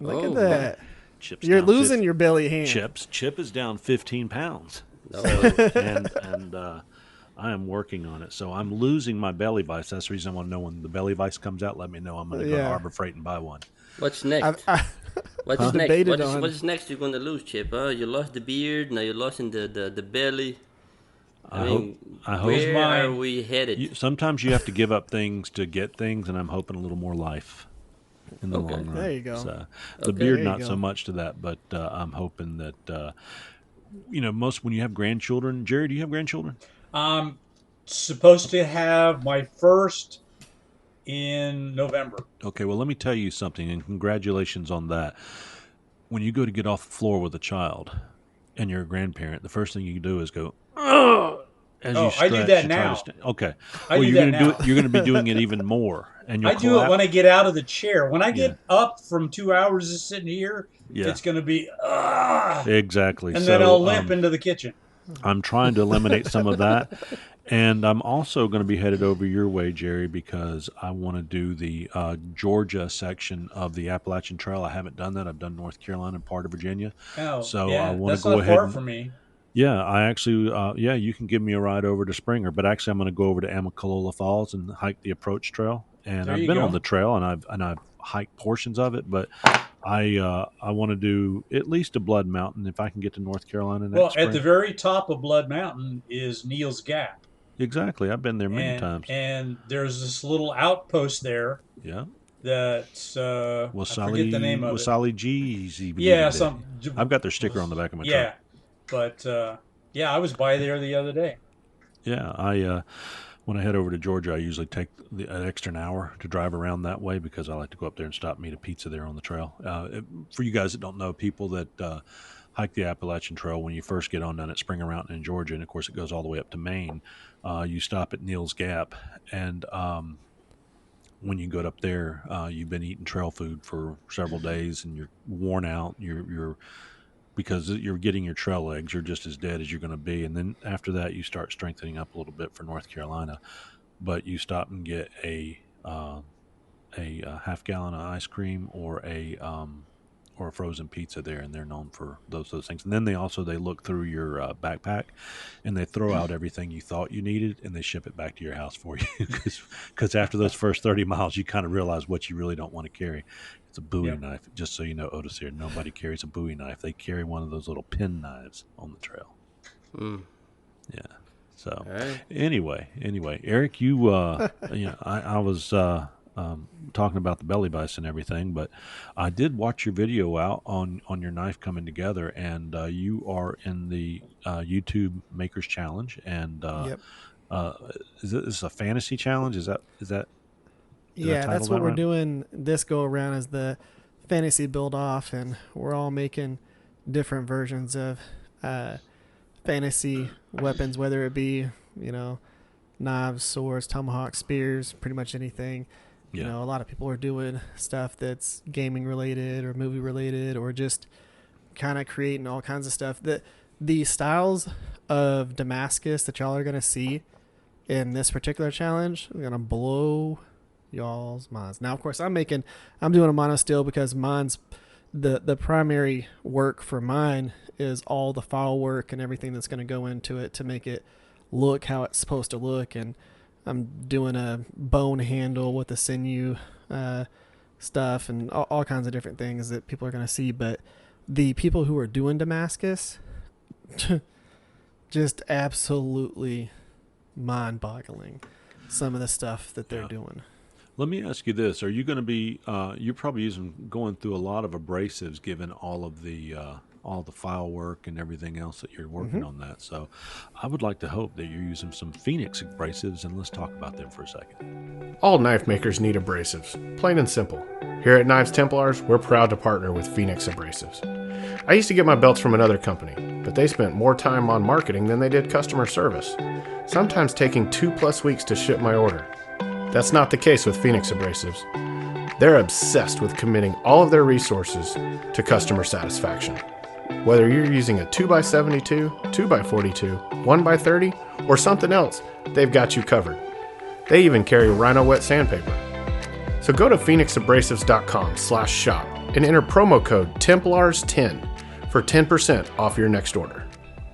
Look at that. Chip's You're down losing your belly hand. Chip is down 15 pounds. No. And I am working on it. So I'm losing my belly vice. That's the reason I want to know when the belly vice comes out. Let me know. I'm going to go to Harbor Freight and buy one. What's next? What's next? What's next you're going to lose, Chip? You lost the beard. Now you're losing the belly. I hope. Where are we headed? Sometimes you have to give up things to get things, and I'm hoping a little more life in the long run. There you go. So, the beard, not so much to that, but I'm hoping that, most when you have grandchildren. Jerry, do you have grandchildren? I'm supposed to have my first in November. Okay, well, let me tell you something, and congratulations on that. When you go to get off the floor with a child and you're a grandparent, the first thing you do is go, ugh! As you stretch, I do that now. Okay. You're going to be doing it even more. And I do it when I get out of the chair. When I get up from 2 hours of sitting here, it's going to be exactly. And then I'll limp into the kitchen. I'm trying to eliminate some of that. And I'm also going to be headed over your way, Jerry, because I want to do the Georgia section of the Appalachian Trail. I haven't done that. I've done North Carolina and part of Virginia. Oh, so yeah, I want to go that's ahead. not far from me. Yeah, I actually, you can give me a ride over to Springer, but actually I'm going to go over to Amicalola Falls and hike the approach trail. And I've been on the trail and I've hiked portions of it, but I want to do at least a Blood Mountain if I can get to North Carolina next spring. At the very top of Blood Mountain is Neal's Gap. Exactly, I've been there many times. And there's this little outpost there. Yeah. That's I forget the name of Wasali G's. Yeah, I've got their sticker on the back of my truck. But I was by there the other day. Yeah, when I head over to Georgia, I usually take an extra hour to drive around that way because I like to go up there and stop and eat a pizza there on the trail. For you guys that don't know, people that hike the Appalachian Trail, when you first get on down at Springer Mountain in Georgia, and of course it goes all the way up to Maine, you stop at Neal's Gap, and when you go up there, you've been eating trail food for several days, and you're worn out. Because you're getting your trail legs, you're just as dead as you're going to be. And then after that, you start strengthening up a little bit for North Carolina. But you stop and get a half gallon of ice cream or a frozen pizza there, and they're known for those things. And then they look through your backpack, and they throw out everything you thought you needed, and they ship it back to your house for you. Because after those first 30 miles, you kind of realize what you really don't want to carry. It's a Bowie knife. Just so you know, Otis here, nobody carries a Bowie knife. They carry one of those little pen knives on the trail. Yeah. So anyway, Eric, you, I was talking about the belly vice and everything, but I did watch your video out on your knife coming together, and you are in the YouTube Makers Challenge, and is this a fantasy challenge? Is that? Yeah, that's what we're doing this go around, is the fantasy build off, and we're all making different versions of fantasy weapons, whether it be, knives, swords, tomahawks, spears, pretty much anything. Yeah. A lot of people are doing stuff that's gaming related or movie related, or just kind of creating all kinds of stuff. The styles of Damascus that y'all are going to see in this particular challenge are going to blow y'all's minds. Now, of course, I'm doing a monosteel because mine's the primary work for mine is all the file work and everything that's going to go into it to make it look how it's supposed to look. And I'm doing a bone handle with the sinew stuff and all kinds of different things that people are going to see. But the people who are doing Damascus, just absolutely mind-boggling, some of the stuff that they're doing. Let me ask you this: are you going to be? You're probably going through a lot of abrasives, given all the file work and everything else that you're working on that. So, I would like to hope that you're using some Phoenix abrasives, and let's talk about them for a second. All knife makers need abrasives, plain and simple. Here at Knives Templars, we're proud to partner with Phoenix Abrasives. I used to get my belts from another company, but they spent more time on marketing than they did customer service, sometimes taking 2+ weeks to ship my order. That's not the case with Phoenix Abrasives. They're obsessed with committing all of their resources to customer satisfaction. Whether you're using a 2x72, 2x42, 1x30, or something else, they've got you covered. They even carry Rhino Wet sandpaper. So go to phoenixabrasives.com/shop and enter promo code Templars10 for 10% off your next order.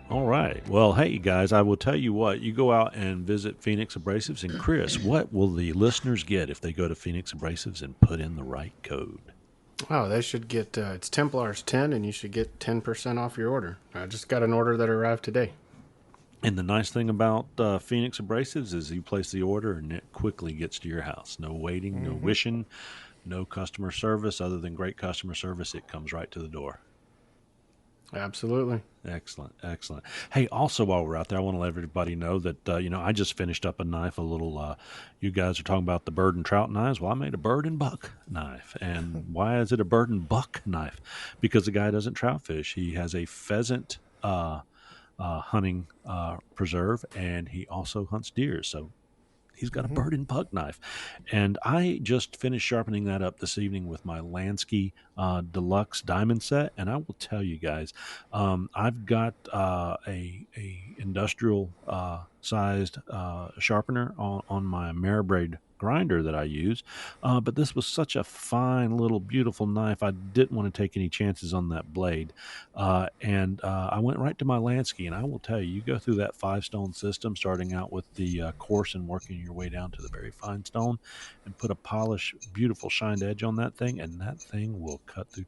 All right. Well, hey, guys, I will tell you what. You go out and visit Phoenix Abrasives. And, Chris, what will the listeners get if they go to Phoenix Abrasives and put in the right code? Wow, they should get, it's Templars 10, and you should get 10% off your order. I just got an order that arrived today. And the nice thing about Phoenix Abrasives is you place the order and it quickly gets to your house. No waiting, no wishing, no customer service. Other than great customer service, it comes right to the door. Absolutely. Excellent, excellent. Hey, also while we're out there, I want to let everybody know that, I just finished up a knife, you guys are talking about the bird and trout knives. Well, I made a bird and buck knife. And why is it a bird and buck knife? Because the guy doesn't trout fish. He has a pheasant hunting preserve, and he also hunts deer. So he's got a bird and buck knife. And I just finished sharpening that up this evening with my Lansky Deluxe Diamond Set. And I will tell you guys, I've got a industrial sized sharpener on my Ameribraid grinder that I use. But this was such a fine little beautiful knife. I didn't want to take any chances on that blade. And I went right to my Lansky, and I will tell you, you go through that 5-stone system, starting out with the coarse and working your way down to the very fine stone, and put a polished, beautiful shined edge on that thing, and that thing will cut through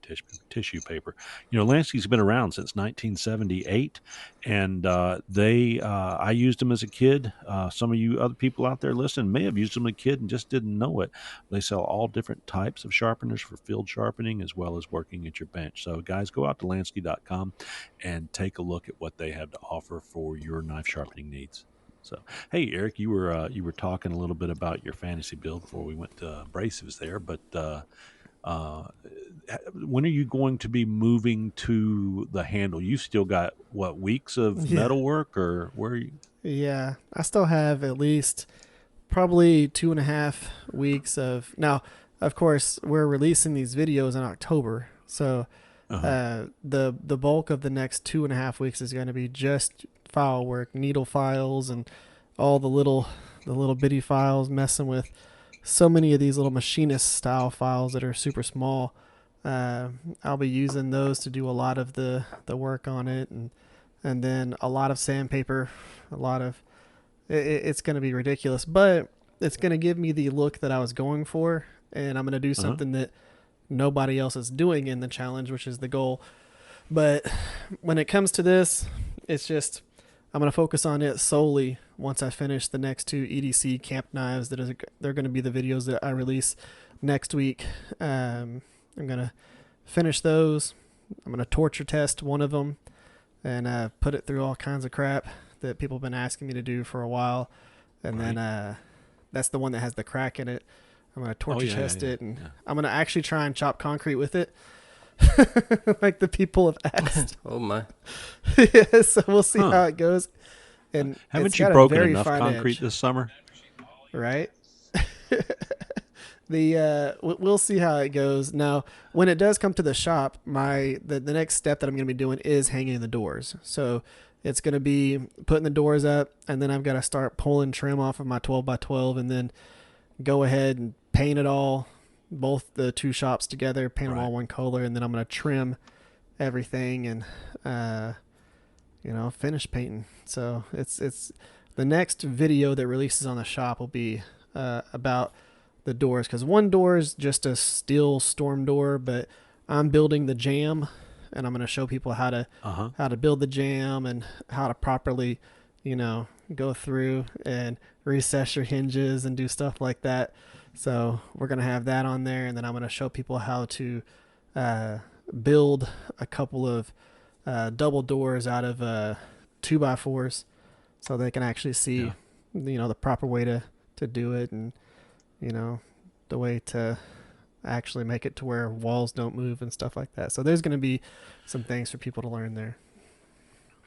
tissue paper. Lansky's been around since 1978, and I used them as a kid. Some of you other people out there listening may have used them as a kid and just didn't know it. They sell all different types of sharpeners for field sharpening as well as working at your bench. So guys, go out to Lansky.com and take a look at what they have to offer for your knife sharpening needs. So, hey, Eric, you were talking a little bit about your fantasy build before we went to abrasives there, but when are you going to be moving to the handle? You still got weeks of metal work, or where are you? Yeah, I still have at least probably 2.5 weeks of. Now, of course, we're releasing these videos in October, so the bulk of the next 2.5 weeks is going to be just file work, needle files, and all the little bitty files, messing with so many of these little machinist style files that are super small. I'll be using those to do a lot of the work on it, and then a lot of sandpaper, it's going to be ridiculous, but it's going to give me the look that I was going for, and I'm going to do something that nobody else is doing in the challenge, which is the goal. But when it comes to this, it's just, I'm going to focus on it solely once I finish the next 2 EDC camp knives. They're going to be the videos that I release next week. I'm going to finish those. I'm going to torture test one of them and put it through all kinds of crap that people have been asking me to do for a while. And then that's the one that has the crack in it. I'm going to torture test it, and I'm going to actually try and chop concrete with it. Like the people have asked. Oh my. Yeah, so we'll see how it goes. And haven't you broken enough concrete this summer? Right? We'll see how it goes. Now, when it does come to the shop, the next step that I'm going to be doing is hanging the doors. So it's going to be putting the doors up, and then I've got to start pulling trim off of my 12x12, and then go ahead and paint it all, both the 2 shops together, paint them all one color, and then I'm going to trim everything and finish painting. So it's the next video that releases on the shop will be about the doors, because one door is just a steel storm door, but I'm building the jamb, and I'm going to show people how to build the jamb and how to properly go through and recess your hinges and do stuff like that. So we're going to have that on there, and then I'm going to show people how to build a couple of double doors out of 2x4s, so they can actually see the proper way to do it, and the way to actually make it to where walls don't move and stuff like that. So there's going to be some things for people to learn there.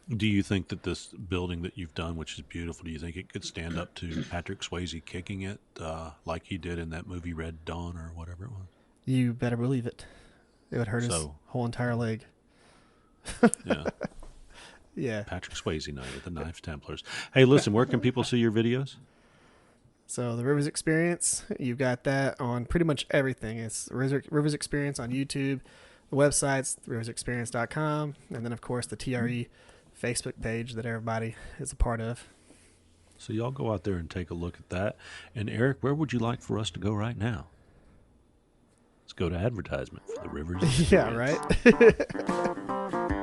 Do you think that this building that you've done, which is beautiful, do you think it could stand up to Patrick Swayze kicking it like he did in that movie Red Dawn or whatever it was? You better believe it. It would hurt his whole entire leg. Yeah. Yeah. Patrick Swayze night at the Knives Templars. Hey, listen, where can people see your videos? So the Rivers Experience, you've got that on pretty much everything. It's Rivers Experience on YouTube, the website's riversexperience.com, and then of course the TRE Facebook page that everybody is a part of. So y'all go out there and take a look at that. And Eric, where would you like for us to go right now? Let's go to advertisement for the Rivers Experience. Yeah, right?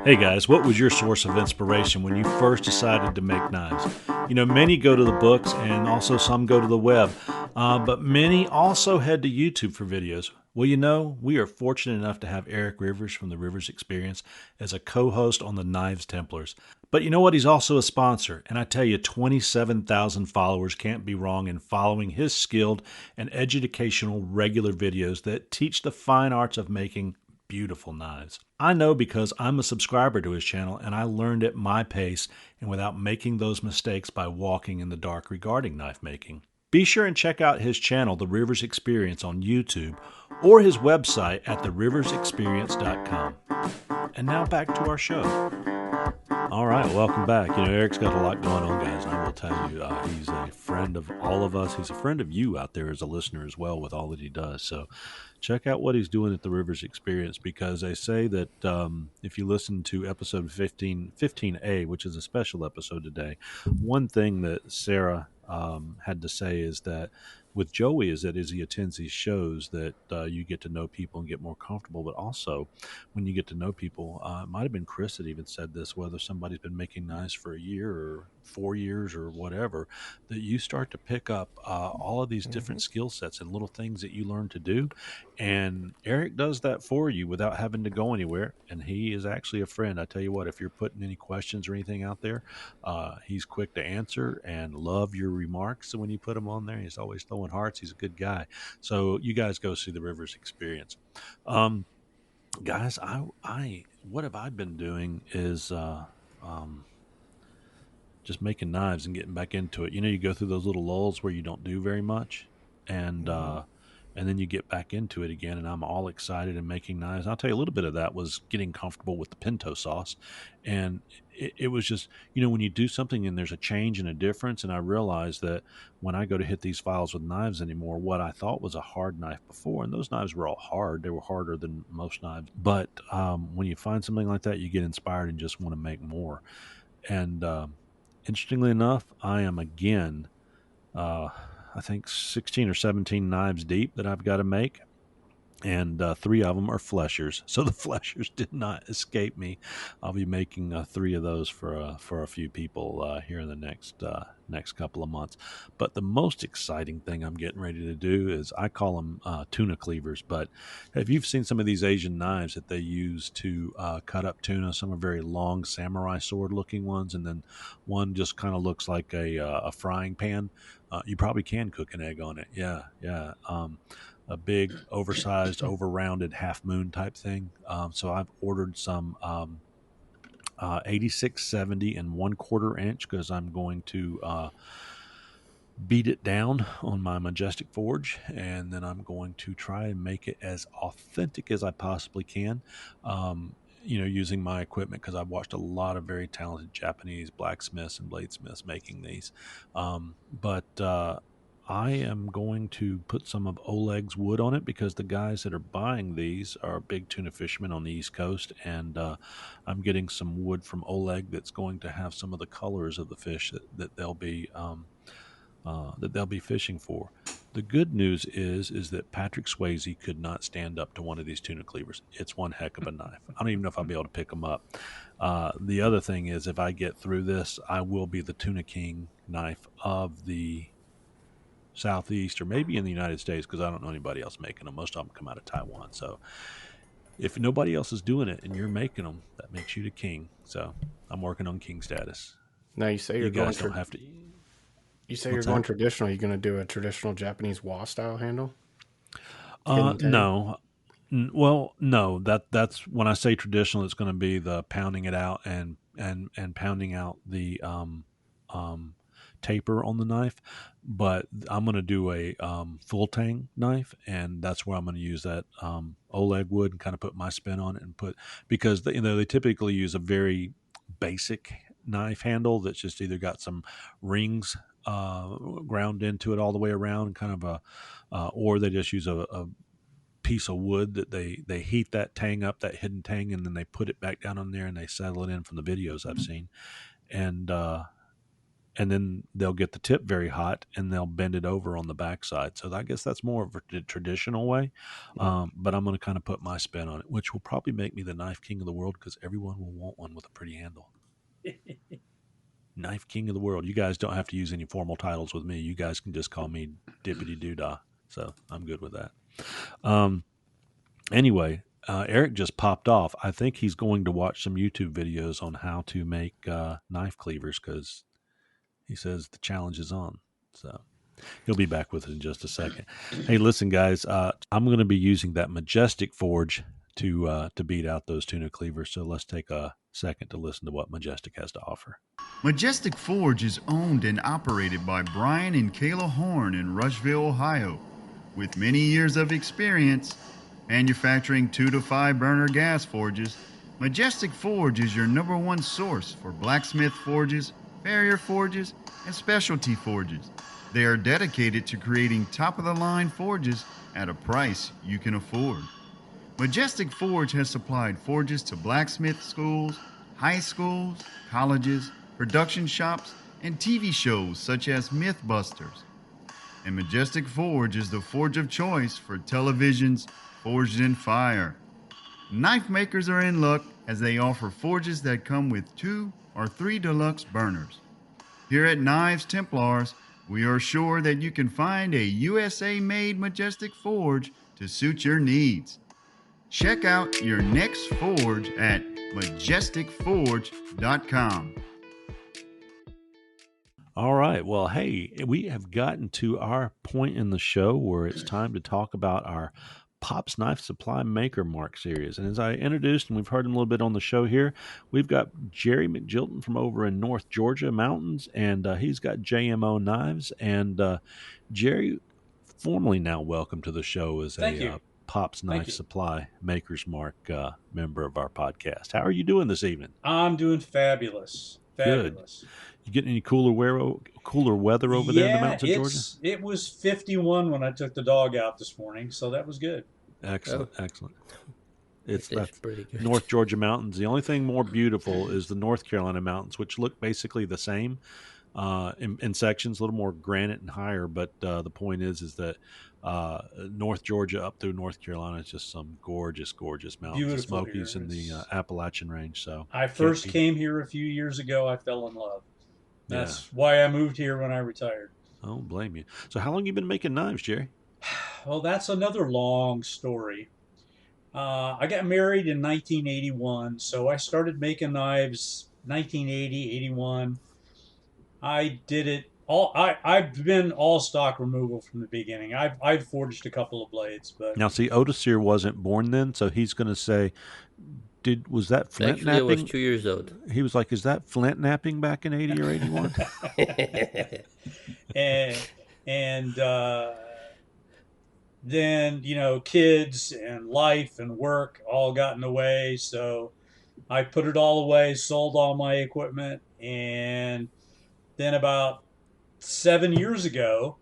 Hey guys, what was your source of inspiration when you first decided to make knives? You know, many go to the books and also some go to the web, but many also head to YouTube for videos. Well, you know, we are fortunate enough to have Eric Rivers from the Rivers Experience as a co-host on the Knives Templars. But you know what? He's also a sponsor. And I tell you, 27,000 followers can't be wrong in following his skilled and educational regular videos that teach the fine arts of making beautiful knives. I know because I'm a subscriber to his channel and I learned at my pace and without making those mistakes by walking in the dark regarding knife making. Be sure and check out his channel, The Rivers Experience, on YouTube or his website at theriversexperience.com. And now back to our show. All right, welcome back. You know, Eric's got a lot going on, guys, and I will tell you, he's a friend of all of us. He's a friend of you out there as a listener as well with all that he does. So check out what he's doing at the Rivers Experience, because they say that if you listen to episode 15A, which is a special episode today, one thing that Sarah had to say is that with Joey is that as he attends these shows that you get to know people and get more comfortable, but also when you get to know people, it might have been Chris that even said this, whether somebody's been making knives for a year or 4 years or whatever, that you start to pick up all of these different skill sets and little things that you learn to do. And Eric does that for you without having to go anywhere. And he is actually a friend. I tell you what, if you're putting any questions or anything out there, he's quick to answer and love your remarks. So when you put them on there, he's always throwing hearts. He's a good guy. So you guys go see the Rivers Experience. Guys, I what have I been doing is just making knives and getting back into it. You know, you go through those little lulls where you don't do very much, and then you get back into it again, and I'm all excited and making knives. I'll tell you, a little bit of that was getting comfortable with the pinto sauce, and it was just, you know, when you do something and there's a change and a difference, and I realized that when I go to hit these files with knives anymore, what I thought was a hard knife before, and those knives were all hard, they were harder than most knives, but when you find something like that, you get inspired and just want to make more. And interestingly enough, I am again, I think 16 or 17 knives deep that I've got to make. And 3 of them are fleshers. So the fleshers did not escape me. I'll be making 3 of those for a few people here in the next couple of months. But the most exciting thing I'm getting ready to do is, I call them tuna cleavers. But have you seen some of these Asian knives that they use to cut up tuna? Some are very long samurai sword looking ones, and then one just kind of looks like a frying pan. You probably can cook an egg on it. Yeah. A big, oversized, over-rounded half moon type thing. So I've ordered some 8670 and 1/4 inch, because I'm going to beat it down on my Majestic Forge, and then I'm going to try and make it as authentic as I possibly can. You know, using my equipment, because I've watched a lot of very talented Japanese blacksmiths and bladesmiths making these. But I am going to put some of Oleg's wood on it, because the guys that are buying these are big tuna fishermen on the East Coast, and I'm getting some wood from Oleg that's going to have some of the colors of the fish that they'll be fishing for. The good news is that Patrick Swayze could not stand up to one of these tuna cleavers. It's one heck of a knife. I don't even know if I'll be able to pick them up. The other thing is, if I get through this, I will be the Tuna King knife of the Southeast, or maybe in the United States, because I don't know anybody else making them. Most of them come out of Taiwan. So if nobody else is doing it and you're making them, that makes you the king. So I'm working on king status. Now you say you're guys don't have to. You say you're going traditional. You're going to do a traditional Japanese wa style handle? No. Well, no. That's when I say traditional, it's going to be the pounding it out and pounding out the taper on the knife. But I'm going to do a full tang knife, and that's where I'm going to use that Oleg wood and kind of put my spin on it, and because they typically use a very basic knife handle that's just either got some rings ground into it all the way around, kind of or they just use a piece of wood that they heat that tang up, that hidden tang, and then they put it back down on there and they settle it in from the videos I've seen. And then they'll get the tip very hot and they'll bend it over on the backside. So I guess that's more of a traditional way. But I'm going to kind of put my spin on it, which will probably make me the knife king of the world because everyone will want one with a pretty handle. Knife king of the world. You guys don't have to use any formal titles with me. You guys can just call me Dippity Doodah. So I'm good with that. Anyway, Eric just popped off. I think he's going to watch some YouTube videos on how to make knife cleavers because he says the challenge is on. So he'll be back with it in just a second. Hey, listen, guys, I'm going to be using that Majestic Forge to beat out those tuna cleavers. So let's take a second to listen to what Majestic has to offer. Majestic Forge is owned and operated by Brian and Kayla Horn in Rushville, Ohio. With many years of experience manufacturing 2 to 5 burner gas forges, Majestic Forge is your #1 source for blacksmith forges, farrier forges, and specialty forges. They are dedicated to creating top-of-the-line forges at a price you can afford. Majestic Forge has supplied forges to blacksmith schools, high schools, colleges, production shops, and TV shows such as Mythbusters. And Majestic Forge is the forge of choice for televisions forged in fire. Knife makers are in luck as they offer forges that come with 2 or 3 deluxe burners. Here at Knives Templars, we are sure that you can find a USA-made Majestic Forge to suit your needs. Check out your next forge at majesticforge.com. All right. Well, hey, we have gotten to our point in the show where it's time to talk about our Pop's Knife Supply Maker Mark series. And as I introduced, and we've heard him a little bit on the show here, we've got Jerry McJilton from over in North Georgia mountains, and he's got JMO Knives. And Jerry, formally now welcome to the show as a Pop's Knife Supply Maker's Mark member of our podcast. How are you doing this evening? I'm doing fabulous. Fabulous. Good. You getting any cooler weather over there in the mountains of Georgia? It was 51 when I took the dog out this morning, so that was good. Excellent. That's pretty good. North Georgia mountains. The only thing more beautiful is the North Carolina mountains, which look basically the same in sections, a little more granite and higher. But the point is that North Georgia up through North Carolina is just some gorgeous mountains, the Smokies and the Appalachian Range. So I first came here a few years ago. I fell in love. That's why I moved here when I retired. I don't blame you. So how long have you been making knives, Jerry? Well, that's another long story. I got married in 1981, so I started making knives 1980, 81. I did it all. I've been all stock removal from the beginning. I've forged a couple of blades, but now see, Otis wasn't born then, so he's going to say, was that flint Actually, napping? I was 2 years old. He was like, is that flint napping back in 80 or 81? and then, kids and life and work all got in the way. So I put it all away, sold all my equipment. And then about 7 years ago,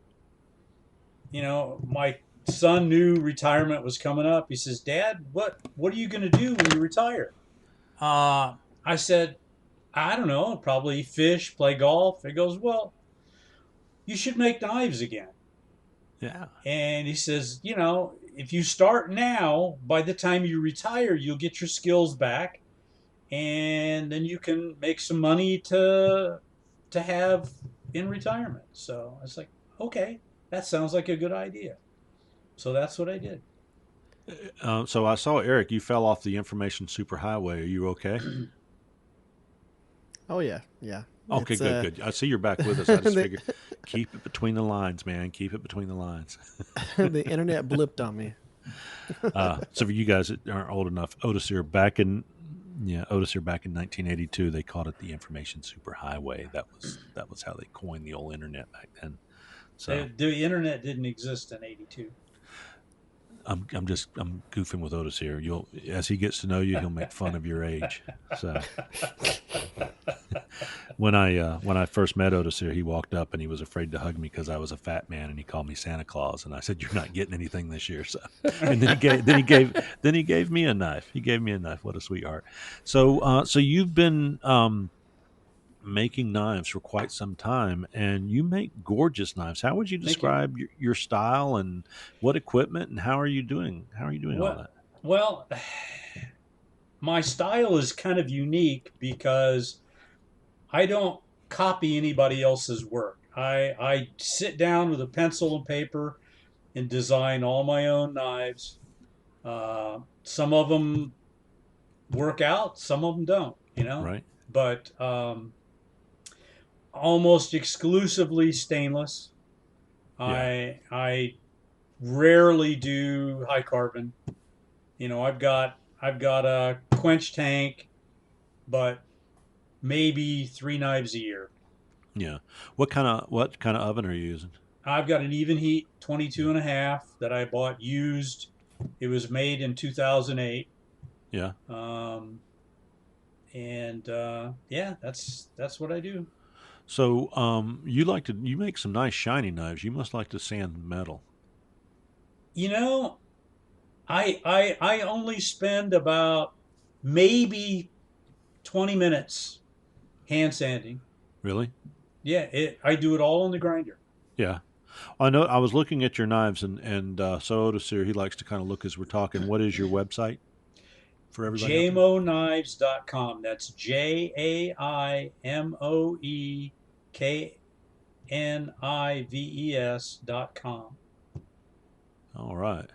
my son knew retirement was coming up. He says, "Dad, what are you going to do when you retire?" I said, "I don't know, probably fish, play golf." He goes, "Well, you should make knives again." Yeah. And he says, if you start now, by the time you retire, you'll get your skills back, and then you can make some money to have in retirement. So I was like, okay, that sounds like a good idea. So that's what I did. So I saw, Eric, you fell off the information superhighway. Are you okay? Oh, yeah. Okay, good. I see you're back with us. I just figured, keep it between the lines, man. Keep it between the lines. The internet blipped on me. So for you guys that aren't old enough, Otis back in 1982, they called it the information superhighway. That was how they coined the old internet back then. So the internet didn't exist in 82. I'm goofing with Otis here. As he gets to know you, he'll make fun of your age. So when I first met Otis here, he walked up and he was afraid to hug me because I was a fat man, and he called me Santa Claus. And I said, "You're not getting anything this year." So, and then he gave me a knife. He gave me a knife. What a sweetheart. So you've been making knives for quite some time, and you make gorgeous knives. How would you Thank you. describe your style and what equipment and how are you doing? How are you doing all Well, that? well, my style is kind of unique because I don't copy anybody else's work. I sit down with a pencil and paper and design all my own knives. Some of them work out, some of them don't, Right? but almost exclusively stainless. Yeah. I rarely do high carbon. I've got a quench tank, but maybe 3 knives a year. Yeah. What kind of oven are you using? I've got an even heat Yeah. 22 and a half that I bought used. It was made in 2008. Yeah. Um, and yeah, that's what I do. So, you make some nice shiny knives. You must like to sand metal. You know, I only spend about maybe 20 minutes hand sanding. Really? Yeah, I do it all on the grinder. Yeah. I know. I was looking at your knives, and so Otis here, he likes to kind of look as we're talking. What is your website for everybody out there? JaimoKnives.com. That's JAIMOEKNIVES.com. All right.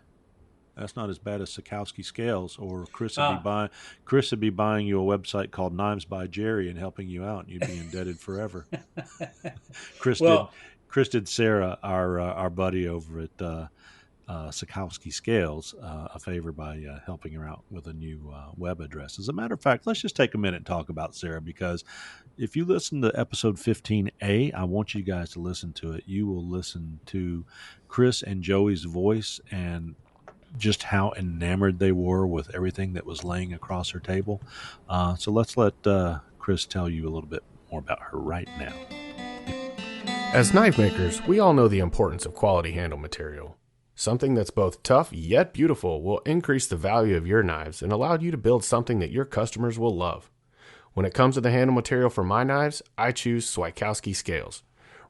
That's not as bad as Sikowski Scales, or Ah, Chris would be buying you a website called Knives by Jerry and helping you out, and you'd be indebted forever. Chris did. well, Chris did Sarah, our buddy over at Sikowski Scales, a favor by helping her out with a new web address. As a matter of fact, let's just take a minute and talk about Sarah, because if you listen to episode 15A, I want you guys to listen to it. You will listen to Chris and Joey's voice and just how enamored they were with everything that was laying across her table. So let's let Chris tell you a little bit more about her right now. As knife makers, we all know the importance of quality handle material. Something that's both tough yet beautiful will increase the value of your knives and allow you to build something that your customers will love. When it comes to the handle material for my knives, I choose Swikowski Scales.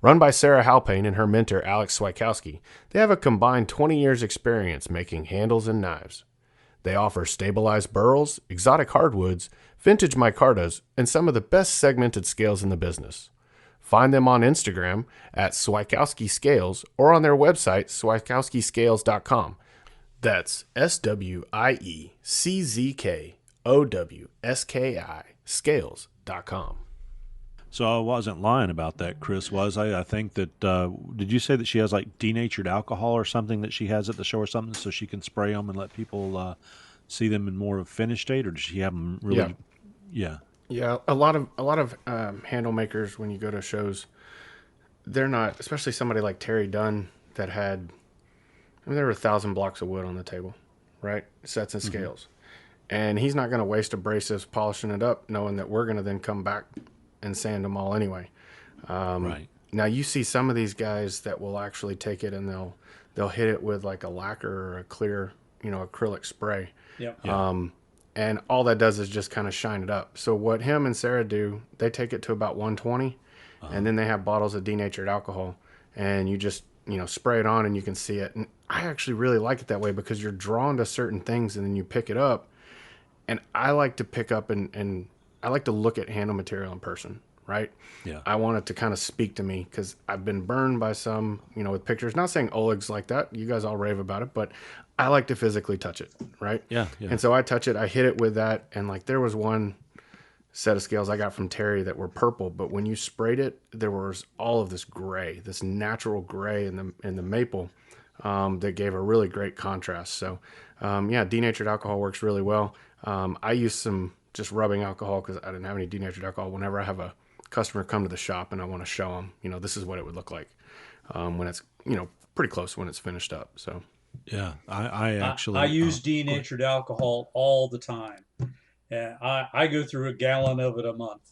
Run by Sarah Halpane and her mentor Alex Swikowski, they have a combined 20 years experience making handles and knives. They offer stabilized burls, exotic hardwoods, vintage micartas, and some of the best segmented scales in the business. Find them on Instagram at Swikowski Scales or on their website, swikowskiscales.com. That's SWIECZKOWSKI scales.com. So I wasn't lying about that, Chris, was I? I think that, did you say that she has like denatured alcohol or something that she has at the show or something so she can spray them and let people see them in more of a finished state? Or does she have them Yeah. really? Yeah. Yeah, a lot of handle makers when you go to shows, they're not, especially somebody like Terry Dunn that had, I mean, there were 1,000 blocks of wood on the table, right? Sets and Mm-hmm. scales. And he's not going to waste abrasives polishing it up, knowing that we're going to then come back and sand them all anyway. Right. Now you see some of these guys that will actually take it and they'll hit it with like a lacquer or a clear, acrylic spray. yep. Yeah. And all that does is just kind of shine it up. So what him and Sarah do, they take it to about 120, and then they have bottles of denatured alcohol, and you just spray it on and you can see it. And I actually really like it that way because you're drawn to certain things and then you pick it up. And I like to pick up and I like to look at handle material in person, right? Yeah. I want it to kind of speak to me because I've been burned by some, with pictures. Not saying Oleg's like that. You guys all rave about it, but I like to physically touch it, right? Yeah. Yeah. And so I touch it, I hit it with that, and like there was one set of scales I got from Terry that were purple, but when you sprayed it, there was all of this gray, this natural gray in the maple that gave a really great contrast. So yeah, denatured alcohol works really well. I use some just rubbing alcohol because I didn't have any denatured alcohol. Whenever I have a customer come to the shop and I want to show them, this is what it would look like when it's, pretty close when it's finished up. So Yeah. I I actually, use go ahead. denatured alcohol all the time. I go through a gallon of it a month.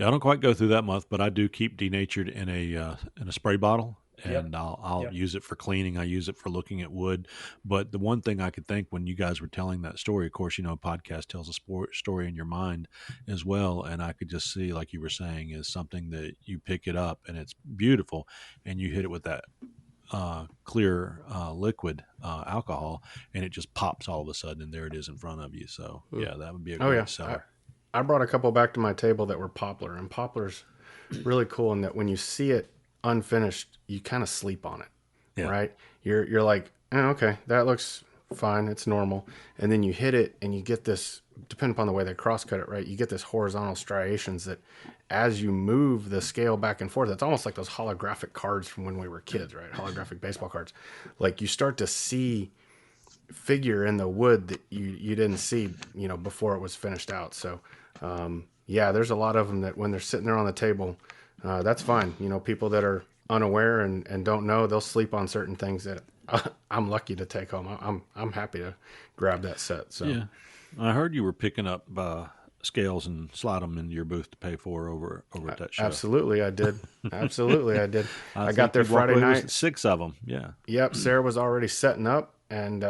Yeah, I don't quite go through that month, but I do keep denatured in a spray bottle, Yep. and I'll Yep. use it for cleaning. I use it for looking at wood. But the one thing I could think when you guys were telling that story, of course, a podcast tells a story in your mind as well, and I could just see, like you were saying, is something that you pick it up and it's beautiful, and you hit it with that clear liquid alcohol, and it just pops all of a sudden, and there it is in front of you. So yeah, that would be a Oh yeah, great seller. I brought a couple back to my table that were poplar, and poplar's really cool in that when you see it unfinished, you kind of sleep on it, Yeah. right? You're like, okay, that looks fine, it's normal, and then you hit it, and you get this. Depending upon the way they cross cut it, right? You get this horizontal striations that, as you move the scale back and forth, it's almost like those holographic cards from when we were kids, right? Holographic baseball cards. Like you start to see figure in the wood that you didn't see, before it was finished out. So, yeah, there's a lot of them that when they're sitting there on the table, that's fine. People that are unaware and don't know, they'll sleep on certain things that I'm lucky to take home. I'm happy to grab that set. So Yeah, I heard you were picking up scales and slide them into your booth to pay for over at that show. absolutely, I did. Absolutely, I did. I got think there you walked Friday away with night. 6 of them. Yeah. Yep, Sarah was already setting up, and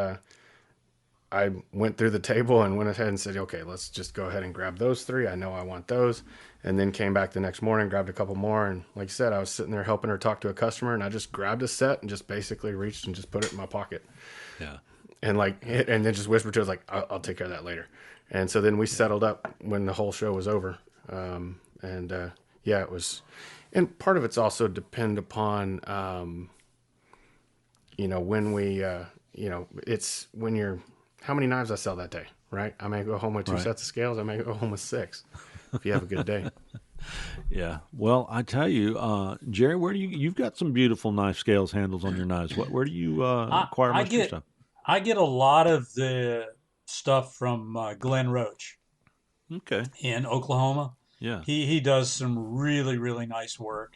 I went through the table and went ahead and said, okay, let's just go ahead and grab those 3. I know I want those. And then came back the next morning, grabbed a couple more. And like you said, I was sitting there helping her talk to a customer, and I just grabbed a set and just basically reached and just put it in my pocket. Yeah. And and then just whispered to her, like, I'll take care of that later. And so then we settled up when the whole show was over. Yeah, it was, and part of it's also depend upon, when we, it's when you're, how many knives I sell that day, right? I may go home with 2 Right. sets of scales. I may go home with 6 if you have a good day. Yeah. Well, I tell you, Jerry, where do you've got some beautiful knife scales handles on your knives. Where do you acquire I most of your get stuff? I get a lot of the stuff from Glenn Roach Okay. in Oklahoma. Yeah. He does some really really nice work,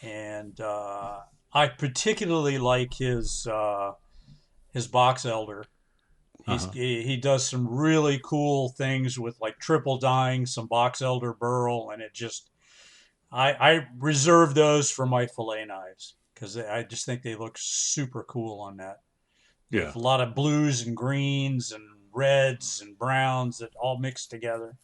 and I particularly like his box elder. Uh-huh. He does some really cool things with like triple dyeing, some box elder burl, and it just I reserve those for my fillet knives because I just think they look super cool on that. Yeah. With a lot of blues and greens and reds and browns that all mixed together.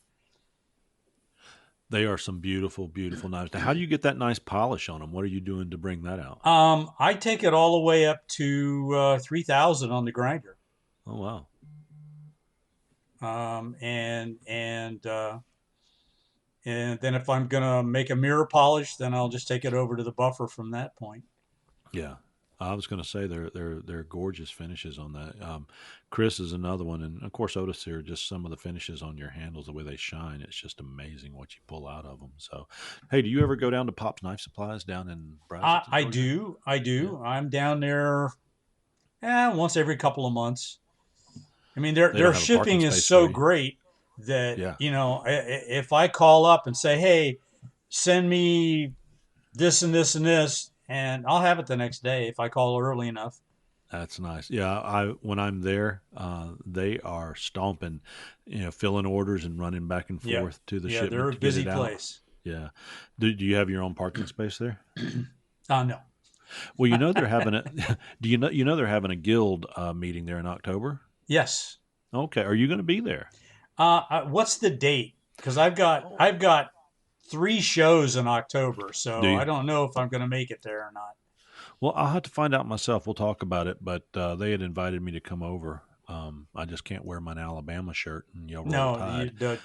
They are some beautiful, beautiful knives. Now, how do you get that nice polish on them? What are you doing to bring that out? I take it all the way up to 3,000 on the grinder. Oh, wow. And then if I'm gonna make a mirror polish, then I'll just take it over to the buffer from that point. Yeah. I was going to say they're gorgeous finishes on that. Chris is another one, and of course Otis here. Just some of the finishes on your handles, the way they shine, it's just amazing what you pull out of them. So, hey, do you ever go down to Pop's Knife Supplies down in Brazelton, I Georgia? do, I do. Yeah. I'm down there, once every couple of months. I mean, their They don't their have a parking shipping is space so for you. great that Yeah. if I call up and say, "Hey, send me this and this and this," and I'll have it the next day if I call early enough. That's nice. Yeah, I when I'm there, they are stomping, filling orders and running back and Yeah, forth to the yeah, they're shipment a to get busy it out. place. Yeah. Do you have your own parking space there? No. Well, they're having a. Do they're having a guild meeting there in October? Yes. Okay, are you going to be there? What's the date? Because I've got 3 shows in October, Do so you? I don't know if I'm going to make it there or not. Well, I'll have to find out myself. We'll talk about it, but they had invited me to come over. I just can't wear my Alabama shirt and yell Roll No, Tide.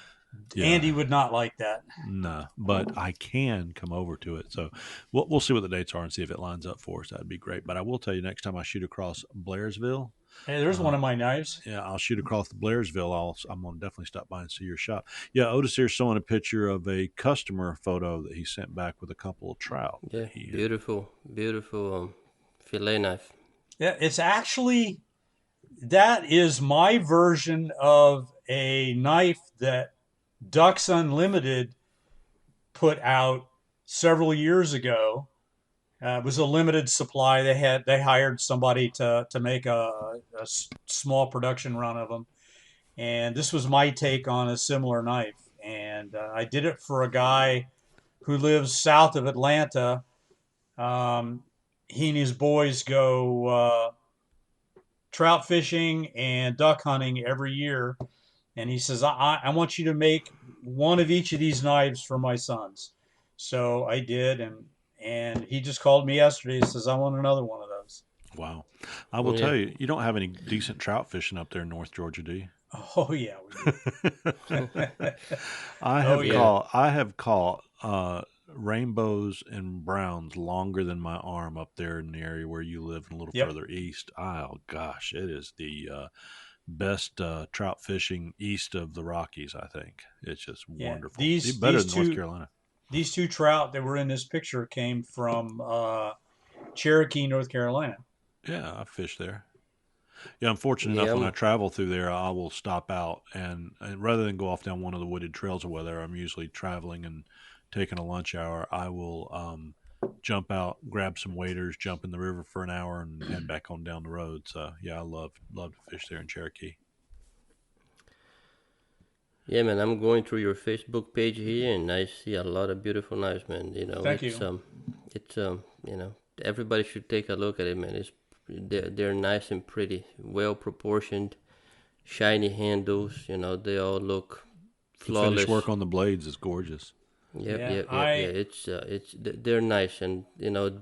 Yeah. Andy would not like that. No, but I can come over to it. So we'll see what the dates are and see if it lines up for us. That'd be great. But I will tell you, next time I shoot across Blairsville, Hey, there's one of my knives. yeah, I'll shoot across Blairsville. I'm gonna definitely stop by and see your shop. Yeah, Otis here's showing a picture of a customer photo that he sent back with a couple of trout. Yeah, beautiful, beautiful fillet knife. Yeah, it's actually that is my version of a knife that Ducks Unlimited put out several years ago. It was a limited supply. They hired somebody to make a small production run of them, and this was my take on a similar knife. And I did it for a guy who lives south of Atlanta. Um, he and his boys go trout fishing and duck hunting every year. And he says, I want you to make one of each of these knives for my sons. So I did, and he just called me yesterday. He says, I want another one of those. Wow. I will Yeah. tell you, you don't have any decent trout fishing up there in North Georgia, do you? Oh yeah, we do. Oh yeah. I have caught rainbows and browns longer than my arm up there in the area where you live and a little Yep. further east. Oh gosh, it is the best trout fishing east of the Rockies. I think it's just Yeah. wonderful. These Even better these than North two Carolina. these two trout that were in this picture came from Cherokee, North Carolina. Yeah, I fish there. Yeah, I'm fortunate enough Yeah. when I travel through there, I will stop out and rather than go off down one of the wooded trails or whether I'm usually traveling and taking a lunch hour, I will jump out, grab some waders, jump in the river for an hour, and head back on down the road. So yeah, I love to fish there in Cherokee. Yeah, man, I'm going through your Facebook page here, and I see a lot of beautiful knives, man. Thank you. It's everybody should take a look at it, man. They're nice and pretty, well proportioned, shiny handles. They all look The finished flawless. work on the blades is gorgeous. Yep, Yeah, yep, yep, yeah. They're nice, and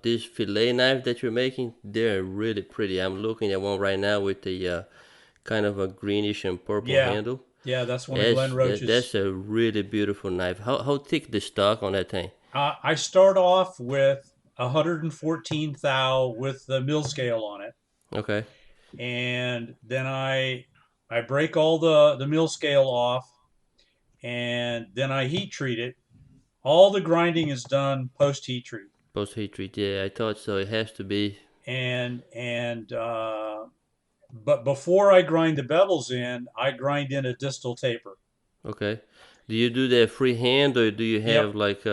this fillet knife that you're making, they're really pretty. I'm looking at one right now with the kind of a greenish and purple yeah, handle. yeah. That's one of Glenn Roach's. That's a really beautiful knife. How thick the stock on that thing? I start off with 114 thou with the mill scale on it, Okay, and then I break all the mill scale off, and then I heat treat it. All the grinding is done post heat treat, post heat treat. Yeah, I thought so. It has to be. and but before I grind the bevels in, I grind in a distal taper. Okay. Do you do that freehand or do you have Yep. like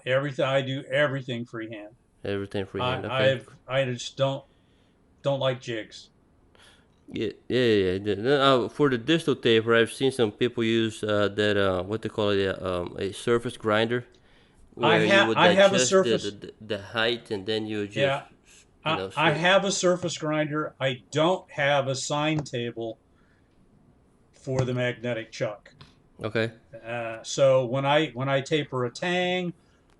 Everything I do, everything freehand. everything freehand? Okay. I just don't like jigs. Yeah, yeah, yeah. For the distal taper, I've seen some people use that what they call it, a surface grinder, where you would I have a adjust surface. the height and then you just Yeah, I have a surface grinder. I don't have a sine table for the magnetic chuck. Okay. So when I taper a tang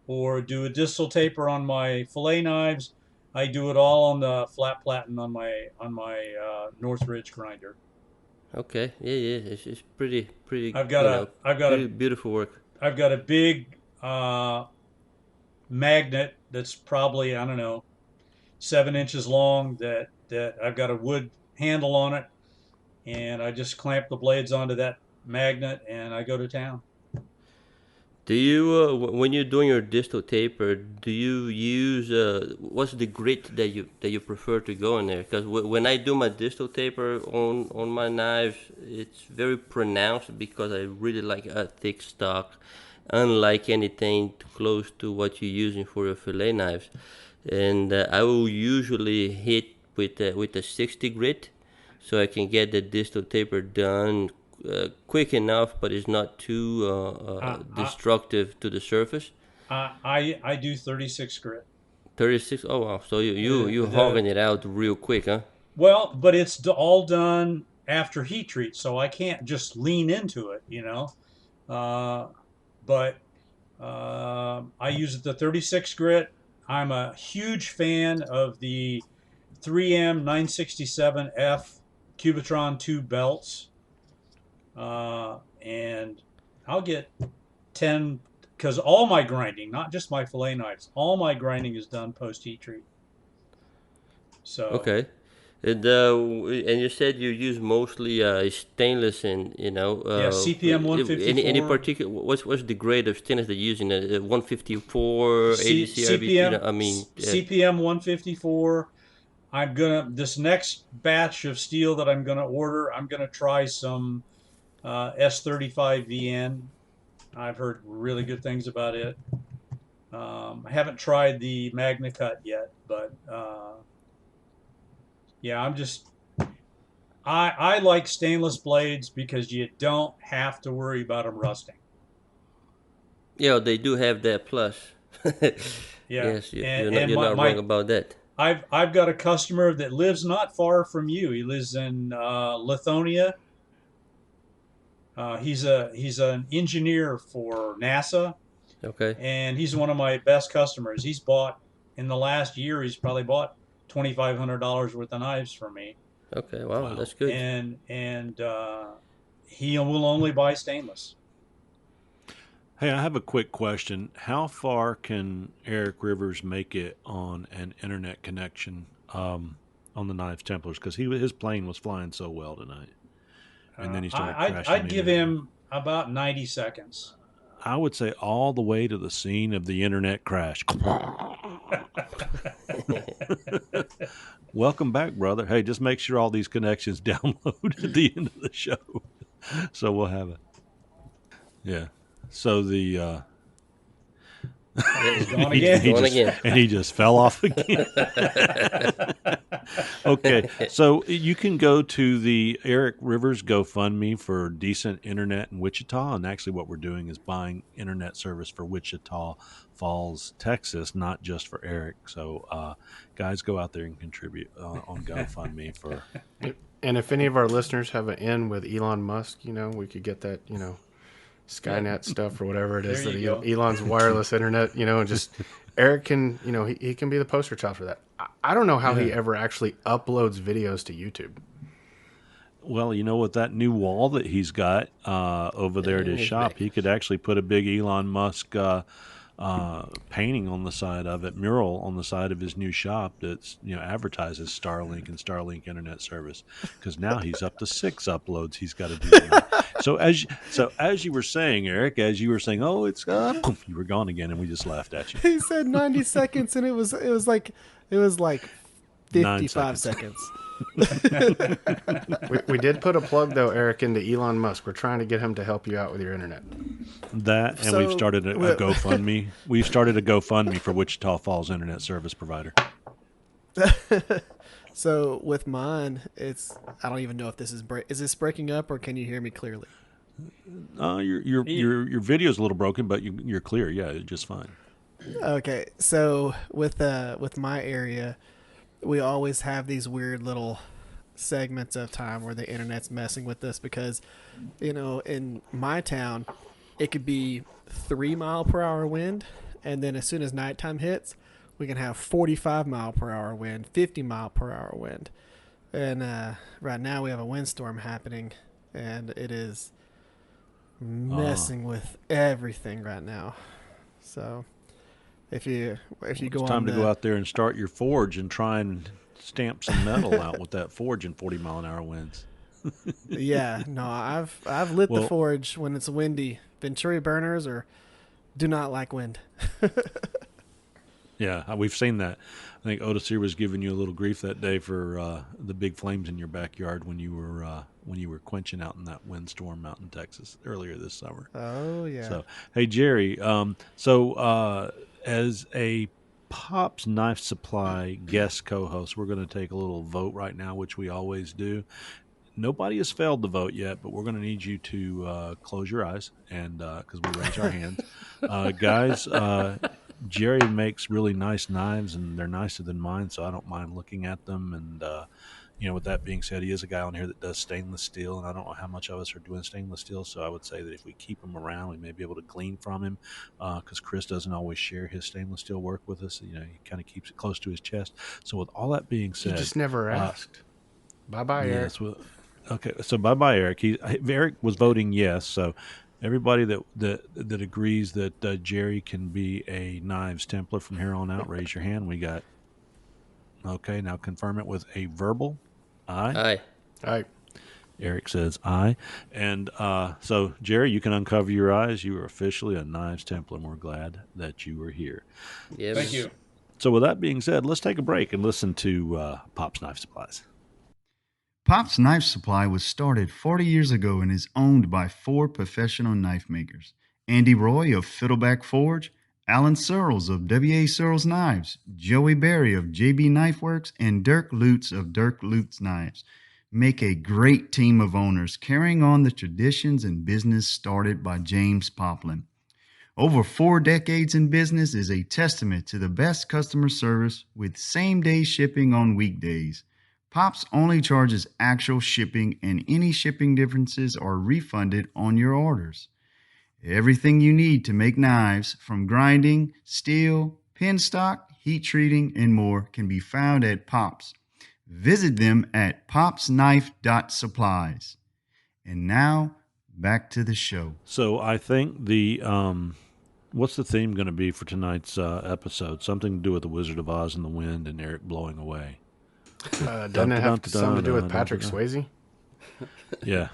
or do a distal taper on my fillet knives, I do it all on the flat platen on my Northridge grinder. Okay. Yeah, yeah. It's pretty. I've got a Beautiful work. I've got a big magnet that's probably, I don't know, 7 inches long that I've got a wood handle on it, and I just clamp the blades onto that magnet and I go to town. Do you when you're doing your distal taper, do you use what's the grit that you prefer to go in there? Because when I do my distal taper on my knives, it's very pronounced because I really like a thick stock, unlike anything close to what you're using for your fillet knives. And I will usually hit with a 60 grit, so I can get the distal taper done quick enough, but it's not too destructive to the surface. I do 36 grit. 36. Oh wow! So you The hogging it out real quick, huh? Well, but it's all done after heat treat, so I can't just lean into it, you know. Uh, but I use the 36 grit. I'm a huge fan of the 3M 967F Cubitron 2 belts. And I'll get 10, because all my grinding, not just my fillet knives, all my grinding is done post heat treat. So Okay. And you said you use mostly stainless, and yeah, CPM any 154. particular what's the grade of stainless they're using? 154 ADCRB. CPM I mean, CPM 154. This next batch of steel that I'm gonna order, I'm gonna try some S35 VN. I've heard really good things about it. I haven't tried the Magna Cut yet, but yeah, I like stainless blades because you don't have to worry about them rusting. Yeah, they do have that plus. Yeah, Yes, and you're not wrong about that. I've got a customer that lives not far from you. He lives in Lithonia. He's an engineer for NASA, Okay. and he's one of my best customers. He's bought in the last year. He's probably bought $2,500 worth of knives from me, Okay. Wow, Wow. that's good. and he will only buy stainless. Hey, I have a quick question. How far can Eric Rivers make it on an internet connection on the Knives Templars? Because his plane was flying so well tonight, and then he started crashing I'd the give internet. him about 90 seconds. I would say all the way to the scene of the internet crash. Welcome back, brother. Hey, just make sure all these connections download at the end of the show, so we'll have it. Yeah. So the He's gone he, again. he Going just again. and he just fell off again. Okay, so you can go to the Eric Rivers GoFundMe for decent internet in Wichita, and actually, what we're doing is buying internet service for Wichita Falls, Texas, not just for Eric. So, guys, go out there and contribute on GoFundMe for. And if any of our listeners have an in with Elon Musk, we could get that, Skynet stuff or whatever it is There that you go. Elon's wireless internet, and just Eric can, he can be the poster child for that. I don't know how he Yeah. ever actually uploads videos to YouTube. Well, with that new wall that he's got over there at In his his shop, back. he could actually put a big Elon Musk painting on the side of it, mural on the side of his new shop that's advertises Starlink and Starlink internet service, because now he's up to 6 uploads he's got to do tonight. So as you were saying, Eric, oh, it's poof, you were gone again, and we just laughed at you. He said 90 seconds, and it was like 9 55 seconds. seconds. We did put a plug though, Eric, into Elon Musk. We're trying to get him to help you out with your internet. That, and So- we've started a GoFundMe. We've started a GoFundMe for Wichita Falls internet service provider. So with mine, I don't even know if this is is this breaking up, or can you hear me clearly? Your video's a little broken, but you're clear. Yeah, just fine. Okay, so with my area, we always have these weird little segments of time where the internet's messing with us because, in my town, it could be 3-mile-per-hour wind, and then as soon as nighttime hits, we can have 45-mile-per-hour wind, 50-mile-per-hour wind, and right now we have a windstorm happening, and it is messing with everything right now. So if you go It's on time to go out there and start your forge and try and stamp some metal out with that forge in 40-mile-an-hour winds. Yeah, no, I've lit the forge when it's windy. Venturi burners do not like wind. Yeah, we've seen that. I think Otis here was giving you a little grief that day for the big flames in your backyard when you were quenching out in that windstorm out in Texas earlier this summer. Oh yeah. So hey Jerry, as a Pop's Knife Supply guest co-host, we're going to take a little vote right now, which we always do. Nobody has failed the vote yet, but we're going to need you to close your eyes and because we raise our hands, guys. Jerry makes really nice knives, and they're nicer than mine, so I don't mind looking at them. And with that being said, he is a guy on here that does stainless steel, and I don't know how much of us are doing stainless steel. So I would say that if we keep him around, we may be able to glean from him, because Chris doesn't always share his stainless steel work with us. He kind of keeps it close to his chest. So with all that being said, You just never asked. Bye-bye, Eric. yes, okay, so bye, Eric. Eric was voting yes. So everybody that agrees that Jerry can be a Knives Templar from here on out, raise your hand. We got. Okay, now confirm it with a verbal aye. Aye. All right. Eric says aye. And so, Jerry, you can uncover your eyes. You are officially a Knives Templar, and we're glad that you were here. Yeah, Thank you. So with that being said, let's take a break and listen to Pop's Knife Supplies. Pop's Knife Supply was started 40 years ago and is owned by 4 professional knife makers. Andy Roy of Fiddleback Forge, Alan Searles of W.A. Searles Knives, Joey Berry of J.B. Knife Works, and Dirk Lutz of Dirk Lutz Knives make a great team of owners carrying on the traditions and business started by James Poplin. Over 4 decades in business is a testament to the best customer service with same-day shipping on weekdays. Pops only charges actual shipping, and any shipping differences are refunded on your orders. Everything you need to make knives, from grinding, steel, pin stock, heat treating, and more, can be found at Pops. Visit them at popsknife.supplies. And now, back to the show. So I think what's the theme going to be for tonight's episode? Something to do with the Wizard of Oz and the wind and Eric blowing away. Doesn't it have something to do with Patrick Swayze? Yeah,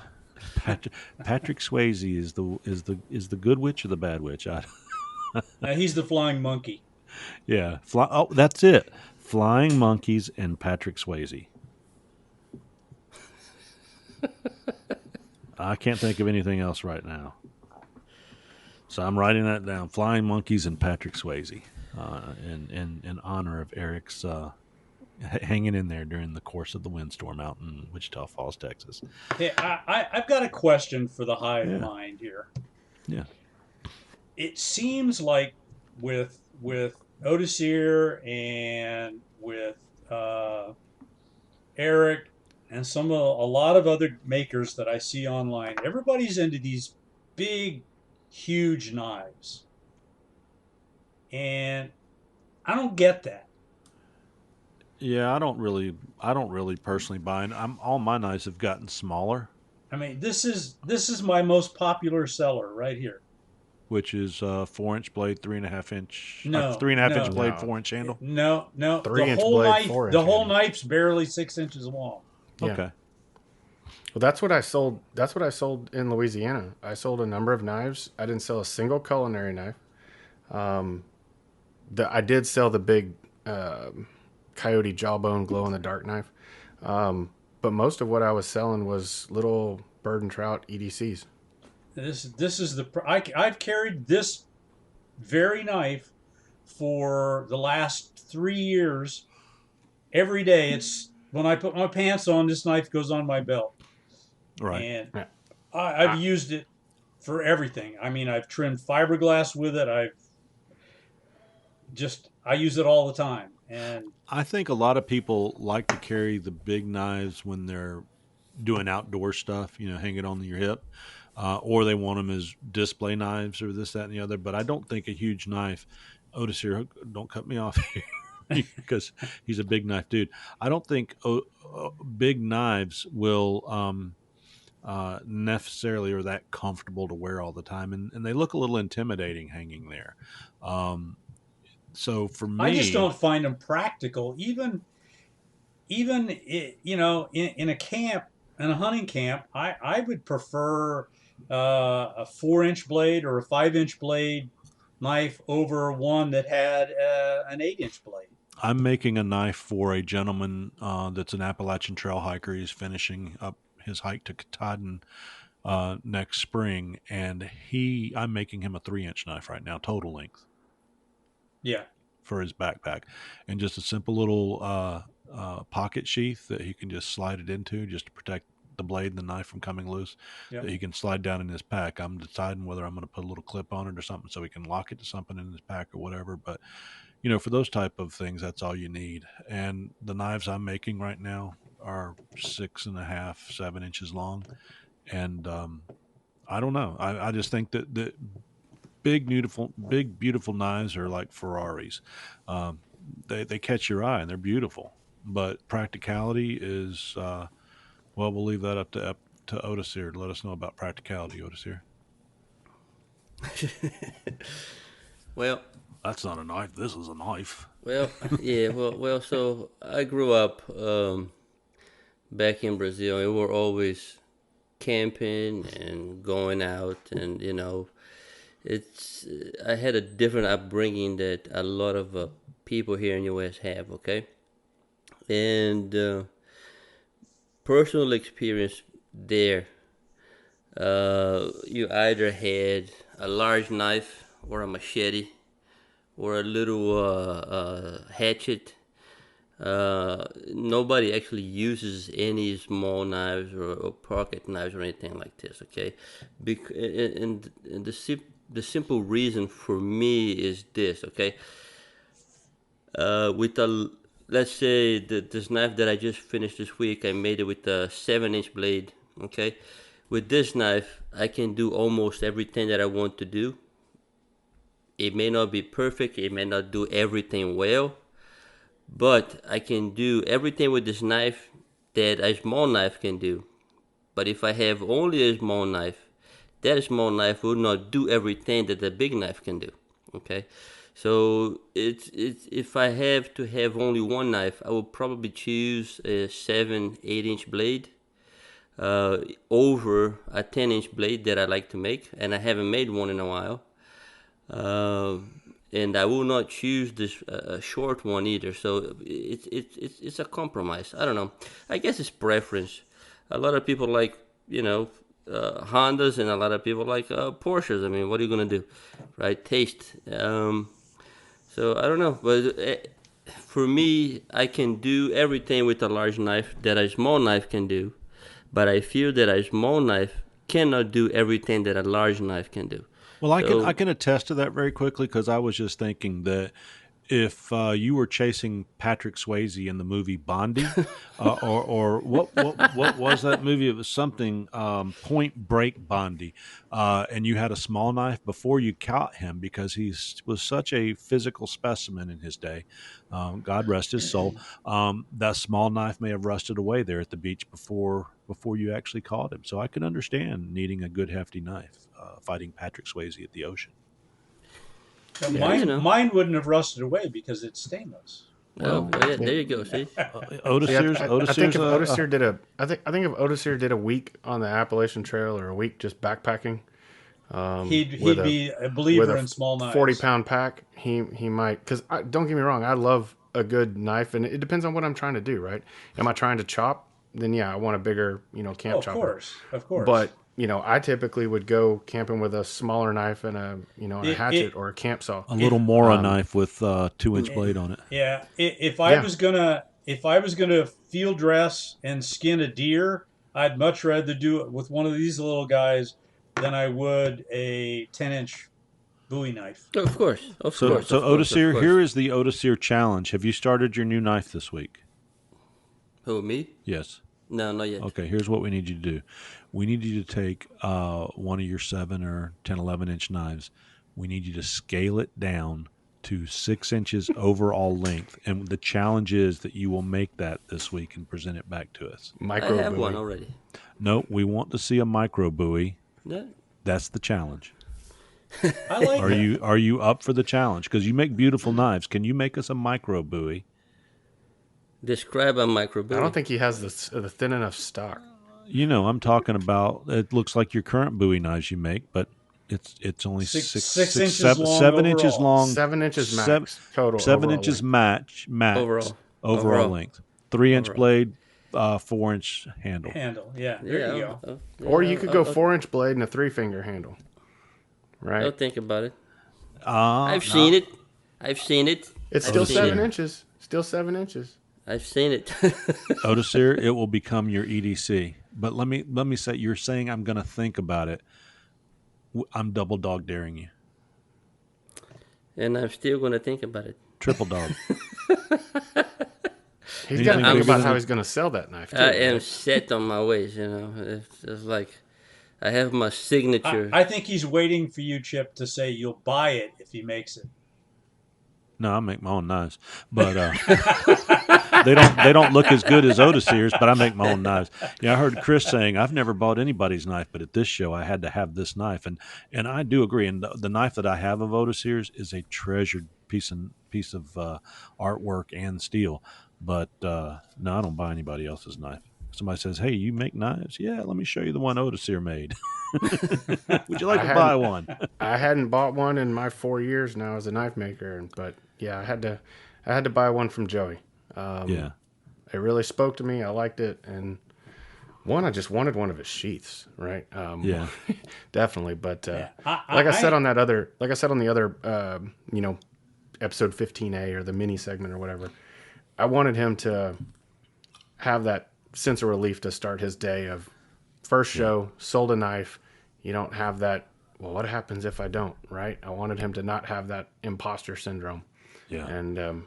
Patrick Swayze is the good witch or the bad witch? He's the flying monkey. Yeah, that's it. Flying monkeys and Patrick Swayze. I can't think of anything else right now. So I'm writing that down. Flying monkeys and Patrick Swayze, in honor of Eric's hanging in there during the course of the windstorm out in Wichita Falls, Texas. Hey, I've got a question for the hive mind here. Yeah. It seems like with Odysseer and with Eric and a lot of other makers that I see online, everybody's into these big, huge knives, and I don't get that. Yeah, I don't really personally buy it. All my knives have gotten smaller. I mean, this is my most popular seller right here. Which is 4-inch blade, 3.5 inch. No, 3.5 inch no. blade, 4-inch handle. No. 3-inch blade, 4-inch the whole handle. knife's barely 6 inches long. Yeah. Okay. Well, that's what I sold. That's what I sold in Louisiana. I sold a number of knives. I didn't sell a single culinary knife. I did sell the big coyote jawbone glow in the dark knife, but most of what I was selling was little bird and trout EDCs. This is I've carried this very knife for the last 3 years. Every day, it's when I put my pants on, this knife goes on my belt. Right. And Yeah. I've used it for everything. I mean, I've trimmed fiberglass with it. I use it all the time. And I think a lot of people like to carry the big knives when they're doing outdoor stuff, hang it on your hip, or they want them as display knives or this, that, and the other. But I don't think a huge knife, Otis here, don't cut me off here because he's a big knife dude. I don't think big knives will necessarily are that comfortable to wear all the time. And they look a little intimidating hanging there. So for me, I just don't find them practical. Even in a camp, in a hunting camp, I would prefer a 4-inch blade or a 5-inch blade knife over one that had an 8-inch blade. I'm making a knife for a gentleman that's an Appalachian trail hiker. He's finishing up his hike to Katahdin next spring, and I'm making him a 3-inch knife right now, total length. Yeah. For his backpack, and just a simple little pocket sheath that he can just slide it into, just to protect the blade and the knife from coming loose. Yep. That he can slide down in his pack. I'm deciding whether I'm going to put a little clip on it or something so he can lock it to something in his pack or whatever. But for those type of things, that's all you need. And the knives I'm making right now are 6.5, 7 inches long, and I don't know. I just think that the big beautiful knives are like Ferraris. They catch your eye and they're beautiful, but practicality is we'll leave that up to Otis here to let us know about practicality. Otis here. Well, that's not a knife. This is a knife. Well, yeah. Well. So I grew up back in Brazil, and we were always camping and going out, and I had a different upbringing that a lot of people here in the U.S. have. Okay, and personal experience there. You either had a large knife or a machete or a little hatchet. Nobody actually uses any small knives or pocket knives or anything like this. Okay, and the the simple reason for me is this. Okay, with the let's say this knife that I just finished this week, I made it with a 7-inch blade. Okay, with this knife, I can do almost everything that I want to do. It may not be perfect. It may not do everything well, but I can do everything with this knife that a small knife can do. But if I have only a small knife, that small knife will not do everything that the big knife can do. Okay, so it's if I have to have only one knife, I will probably choose a 7, 8-inch blade over a 10-inch blade that I like to make, and I haven't made one in a while. Uh, and I will not choose this short one either. So it's a compromise. I don't know. I guess it's preference. A lot of people like Hondas, and a lot of people like Porsches. I mean, what are you gonna do, right? Taste. So I don't know, but for me, I can do everything with a large knife that a small knife can do, but I feel that a small knife cannot do everything that a large knife can do. Well, So I can attest to that very quickly because I was just thinking that if you were chasing Patrick Swayze in the movie Bondy, or what was that movie? It was something Point Break Bondy, and you had a small knife before you caught him because he was such a physical specimen in his day. God rest his soul. That small knife may have rusted away there at the beach before you actually caught him. So I can understand needing a good hefty knife fighting Patrick Swayze at the ocean. Mine wouldn't have rusted away because it's stainless. well, yeah, there you go. See, Odysseus, I think if Odysseus did I think if Odysseus did a week on the Appalachian Trail or a week just backpacking, He'd be a believer in small knives. 40-pound pack, he might. Because don't get me wrong, I love a good knife, and it depends on what I'm trying to do. Right? Am I trying to chop? Then yeah, I want a bigger camp chopper. Of course. But I typically would go camping with a smaller knife and a hatchet or a camp saw. A little Mora knife with a 2-inch blade on it. Yeah, if I was gonna field dress and skin a deer, I'd much rather do it with one of these little guys than I would a 10-inch Bowie knife. of course, So Odysseus, here is the Odysseus challenge. Have you started your new knife this week? Who, me? Yes. No, not yet. Okay, here's what we need you to do. We need you to take one of your 7 or 10, 11-inch knives. We need you to scale it down to 6 inches overall length. And the challenge is that you will make that this week and present it back to us. Micro I have buoy. one already. No, we want to see a micro buoy. Yeah. That's the challenge. I like that. Are you up for the challenge? Because you make beautiful knives. Can you make us a micro buoy? Describe a micro I buoy. don't think he has the thin enough stock. I'm talking about. It looks like your current Bowie knives you make, but it's only Six inches long 7 inches overall. long, 7 inches max total. 7 overall inches length. max Overall. overall length. 3-inch Overall. blade, 4-inch handle. Yeah, there you go. Or you could go 4-inch blade and a 3-finger handle. Right? Don't think about it. I've I've seen it. I've seen it. It's I've still seen 7 it. inches. Still 7 inches. I've seen it. Odysseus, it will become your EDC. But let me say, you're saying I'm going to think about it. I'm double dog daring you. And I'm still going to think about it. Triple dog. He's got to Anything think bigger about than how the- he's going to sell that knife, too. I am set on my ways, It's like I have my signature. I think he's waiting for you, Chip, to say you'll buy it if he makes it. No, I make my own knives, but they don't look as good as Odysseus. But I make my own knives. Yeah, I heard Chris saying I've never bought anybody's knife, but at this show I had to have this knife, and I do agree. And the knife that I have of Odysseus is a treasured piece of artwork and steel. But no, I don't buy anybody else's knife. Somebody says, "Hey, you make knives? Yeah, let me show you the one Odysseus made. Would you like to buy one?" I hadn't bought one in my 4 years now as a knife maker, but yeah, I had to buy one from Joey. Yeah. It really spoke to me. I liked it, and I just wanted one of his sheaths, right? Yeah. Definitely. But I like I said on the other episode 15A or the mini segment or whatever, I wanted him to have that sense of relief to start his day of first show, sold a knife. You don't have that, well, what happens if I don't, right? I wanted him to not have that imposter syndrome. Yeah. And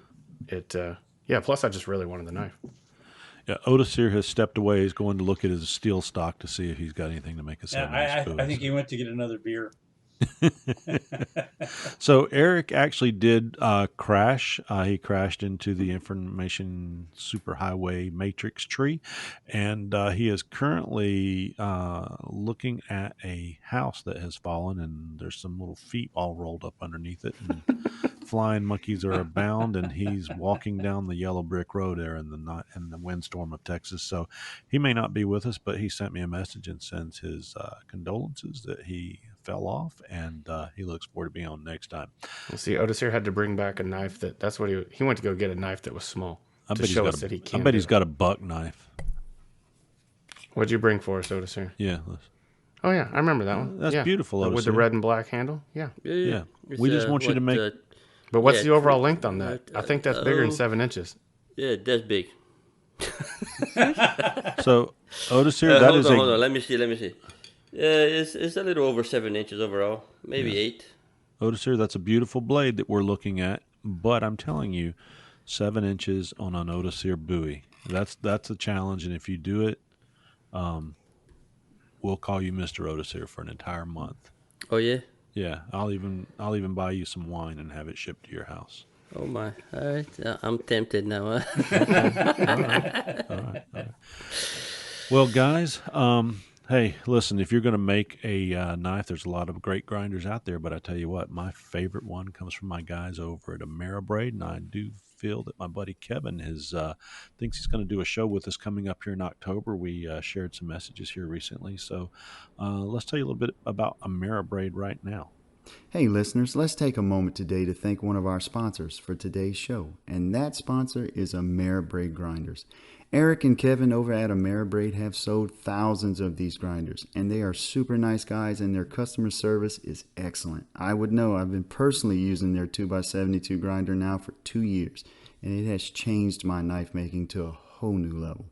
plus I just really wanted the knife. Yeah, Otis here has stepped away. He's going to look at his steel stock to see if he's got anything to make a 7-inch bowie. I think he went to get another beer. So Eric actually did crash. He crashed into the information superhighway matrix tree, and he is currently looking at a house that has fallen, and there's some little feet all rolled up underneath it, and flying monkeys are abound. And he's walking down the yellow brick road there in the windstorm of Texas. So he may not be with us, but he sent me a message and sends his condolences that he fell off, and he looks forward to being on next time. We'll see, Otis here had to bring back a knife that's what he went to go get a knife that was small to show us that he can. I bet he's got a buck knife. What'd you bring for us, Otis here? Yeah. Oh yeah, I remember that one. That's beautiful, Otis, with the red and black handle. Yeah. We just want you to make. But what's the overall length on that? I think that's bigger than 7 inches. Yeah, that's big. So Otis here, hold on. Let me see. Yeah, it's a little over 7 inches overall, maybe 8. Otis here, that's a beautiful blade that we're looking at, but I'm telling you, 7 inches on an Otis here bowie. That's a challenge, and if you do it, we'll call you Mr. Otis here for an entire month. Oh yeah. Yeah, I'll even buy you some wine and have it shipped to your house. Oh my! All right, I'm tempted now. All right. Well, guys, hey, listen, if you're going to make a knife, there's a lot of great grinders out there, but I tell you what, my favorite one comes from my guys over at Ameribraid, and I do feel that my buddy Kevin thinks he's going to do a show with us coming up here in October. We shared some messages here recently, so let's tell you a little bit about Ameribraid right now. Hey listeners, let's take a moment today to thank one of our sponsors for today's show, and that sponsor is Ameribraid Grinders. Eric and Kevin over at Ameribraid have sold thousands of these grinders, and they are super nice guys, and their customer service is excellent. I would know. I've been personally using their 2x72 grinder now for 2 years, and it has changed my knife making to a whole new level.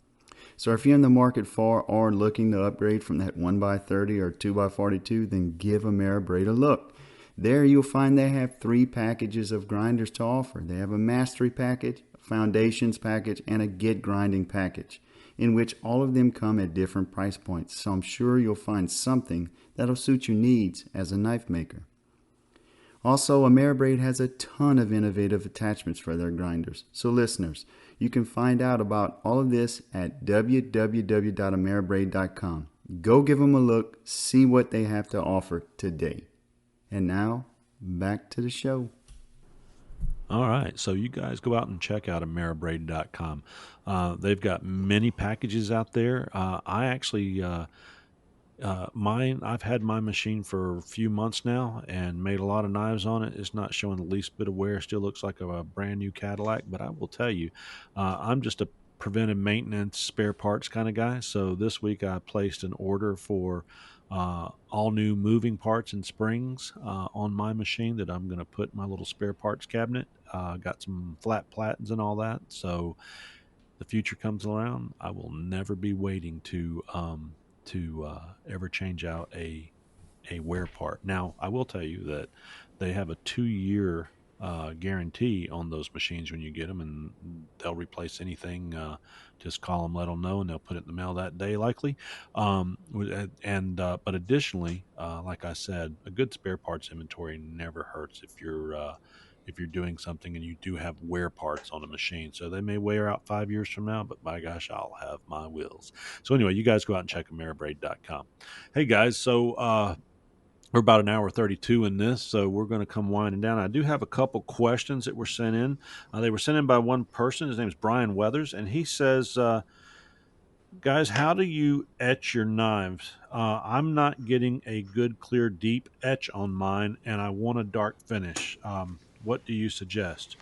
So if you're in the market for or looking to upgrade from that 1x30 or 2x42, then give Ameribraid a look. There you'll find they have 3 packages of grinders to offer. They have a mastery package, a foundations package, and a get grinding package, in which all of them come at different price points. So I'm sure you'll find something that'll suit your needs as a knife maker. Also, Ameribraid has a ton of innovative attachments for their grinders. So listeners, you can find out about all of this at www.ameribraid.com. Go give them a look, see what they have to offer today. And now, back to the show. All right, so you guys go out and check out Ameribraid.com. They've got many packages out there. I actually, I've had my machine for a few months now and made a lot of knives on it. It's not showing the least bit of wear. Still looks like a brand new Cadillac, but I will tell you, I'm just a preventive maintenance spare parts kind of guy. So this week I placed an order for all new moving parts and springs on my machine that I'm going to put in my little spare parts cabinet. Got some flat platens and all that. So the future comes around, I will never be waiting to ever change out a wear part. Now, I will tell you that they have a 2-year guarantee on those machines when you get them, and they'll replace anything. Just call them, let them know, and they'll put it in the mail that day, likely. But additionally, like I said, a good spare parts inventory never hurts if you're doing something and you do have wear parts on a machine. So they may wear out 5 years from now, but by gosh, I'll have my wheels. So anyway, you guys go out and check Ameribraid.com. Hey guys, so we're about an hour 32 in this, so we're going to come winding down. I do have a couple questions that were sent in. They were sent in by one person. His name is Brian Weathers, and he says, guys, how do you etch your knives? I'm not getting a good, clear, deep etch on mine, and I want a dark finish. What do you suggest?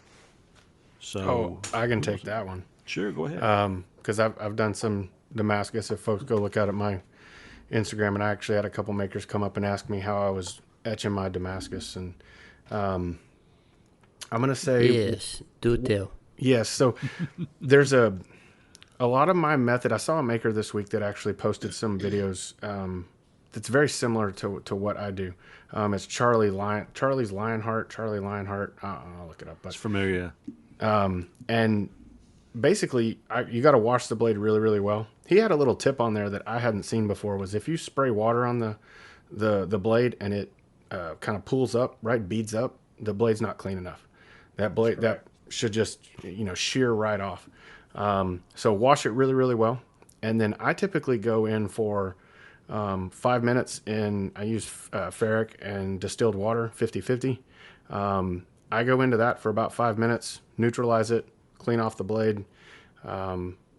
So, I can take that one. Sure, go ahead. Because I've done some Damascus. If folks go look at my Instagram, and I actually had a couple makers come up and ask me how I was etching my Damascus, and I'm gonna say yes, do tell. Yes, so there's a lot of my method. I saw a maker this week that actually posted some videos that's very similar to what I do. It's Charlie's Lionheart. Charlie Lionheart. I'll look it up. But it's familiar. And basically, you got to wash the blade really, really well. He had a little tip on there that I hadn't seen before. Was if you spray water on the blade and it kind of pools up, right, beads up, the blade's not clean enough. That blade that should just shear right off. So wash it really, really well, and then I typically go in for 5 minutes in. I use ferric and distilled water, 50-50. I go into that for about 5 minutes, neutralize it, clean off the blade,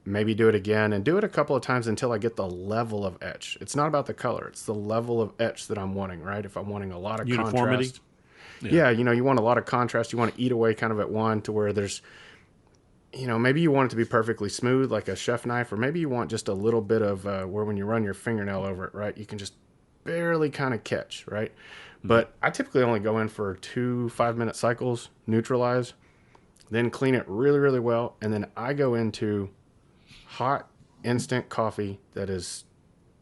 maybe do it again, and do it a couple of times until I get the level of etch. It's not about the color; it's the level of etch that I'm wanting. Right? If I'm wanting a lot of uniformity. Contrast, yeah, you want a lot of contrast. You want to eat away kind of at one to where there's, maybe you want it to be perfectly smooth like a chef knife, or maybe you want just a little bit of where when you run your fingernail over it, right, you can just barely kind of catch, right? Mm-hmm. But I typically only go in for 2 5-minute cycles, neutralize, then clean it really, really well, and then I go into hot instant coffee that is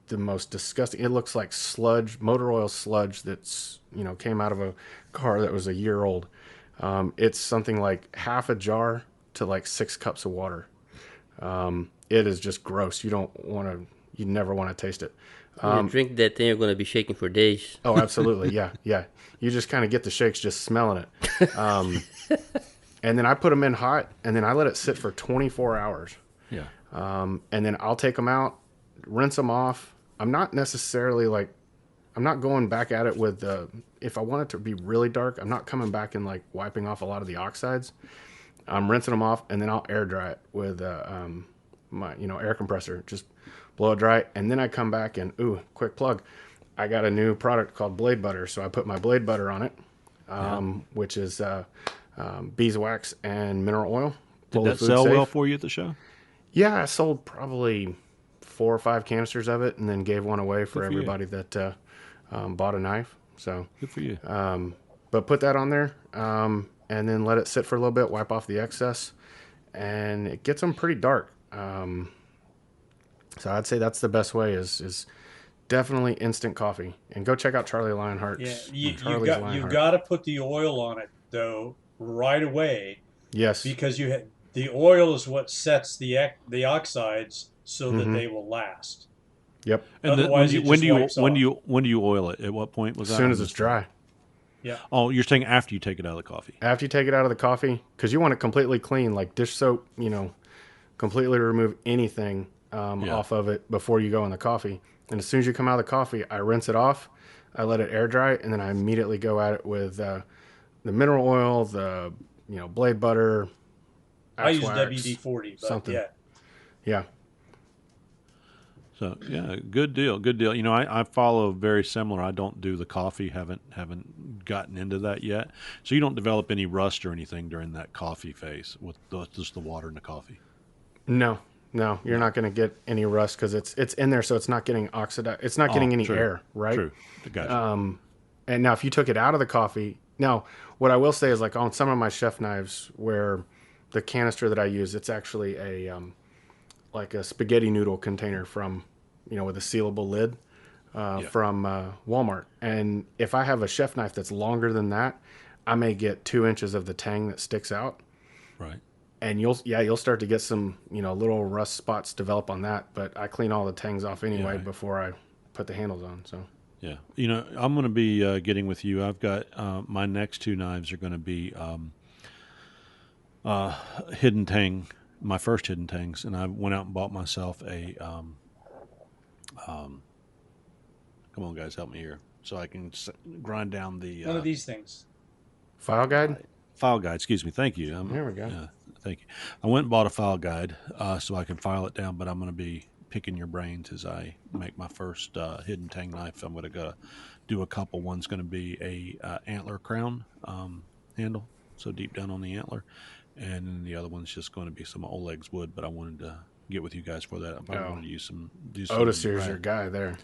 the most disgusting. It looks like sludge, motor oil sludge that's came out of a car that was a year old. It's something like half a jar to like 6 cups of water. It is just gross. You never want to taste it. You drink that thing, you're going to be shaking for days. Oh, absolutely. Yeah. You just kind of get the shakes just smelling it. And then I put them in hot, and then I let it sit for 24 hours. Yeah. And then I'll take them out, rinse them off. I'm not necessarily I'm not going back at it with, if I want it to be really dark, I'm not coming back and like wiping off a lot of the oxides. I'm rinsing them off, and then I'll air dry it with my air compressor. Just blow it dry, and then I come back and quick plug. I got a new product called blade butter, so I put my blade butter on it, which is beeswax and mineral oil. Did that sell well for you at the show? Yeah, I sold probably 4 or 5 canisters of it, and then gave one away for everybody that bought a knife. So good for you. But put that on there, and then let it sit for a little bit. Wipe off the excess, and it gets them pretty dark. So I'd say that's the best way. Is definitely instant coffee, and go check out Charlie Lionheart. Yeah, you got to put the oil on it though right away. Yes, because the oil is what sets the oxides so that they will last. Yep. And otherwise, when do you oil it? At what point was that? As soon as it's dry. Yeah. Oh, you're saying after you take it out of the coffee? After you take it out of the coffee, because you want it completely clean, like dish soap. Completely remove anything off of it before you go in the coffee. And as soon as you come out of the coffee, I rinse it off, I let it air dry, and then I immediately go at it with the mineral oil, the blade butter. I use WD-40, but something. Yeah. So yeah, good deal. I follow very similar. I don't do the coffee. Haven't gotten into that yet. So you don't develop any rust or anything during that coffee phase with just the water and the coffee. No, you're not going to get any rust because it's in there, so it's not getting oxidized. It's not getting any air, right? True. Gotcha. And now if you took it out of the coffee, now what I will say is like on some of my chef knives where the canister that I use, it's actually a like a spaghetti noodle container from, with a sealable lid from Walmart. And if I have a chef knife that's longer than that, I may get 2 inches of the tang that sticks out. Right. And you'll start to get some, little rust spots develop on that. But I clean all the tangs off anyway before I put the handles on. So. Yeah. I'm going to be getting with you. I've got my next 2 knives are going to be hidden tang, my first hidden tangs. And I went out and bought myself a, come on guys, help me here. So I can grind down the. One of these things. File guide? File guide, excuse me. Thank you. There we go. Thank you. I went and bought a file guide so I can file it down, but I'm going to be picking your brains as I make my first hidden tang knife. I'm going to do a couple. One's going to be a antler crown handle, so deep down on the antler, and then the other one's just going to be some Oleg's wood. But I wanted to get with you guys for that. I wanted to do some. Otis is your guy there.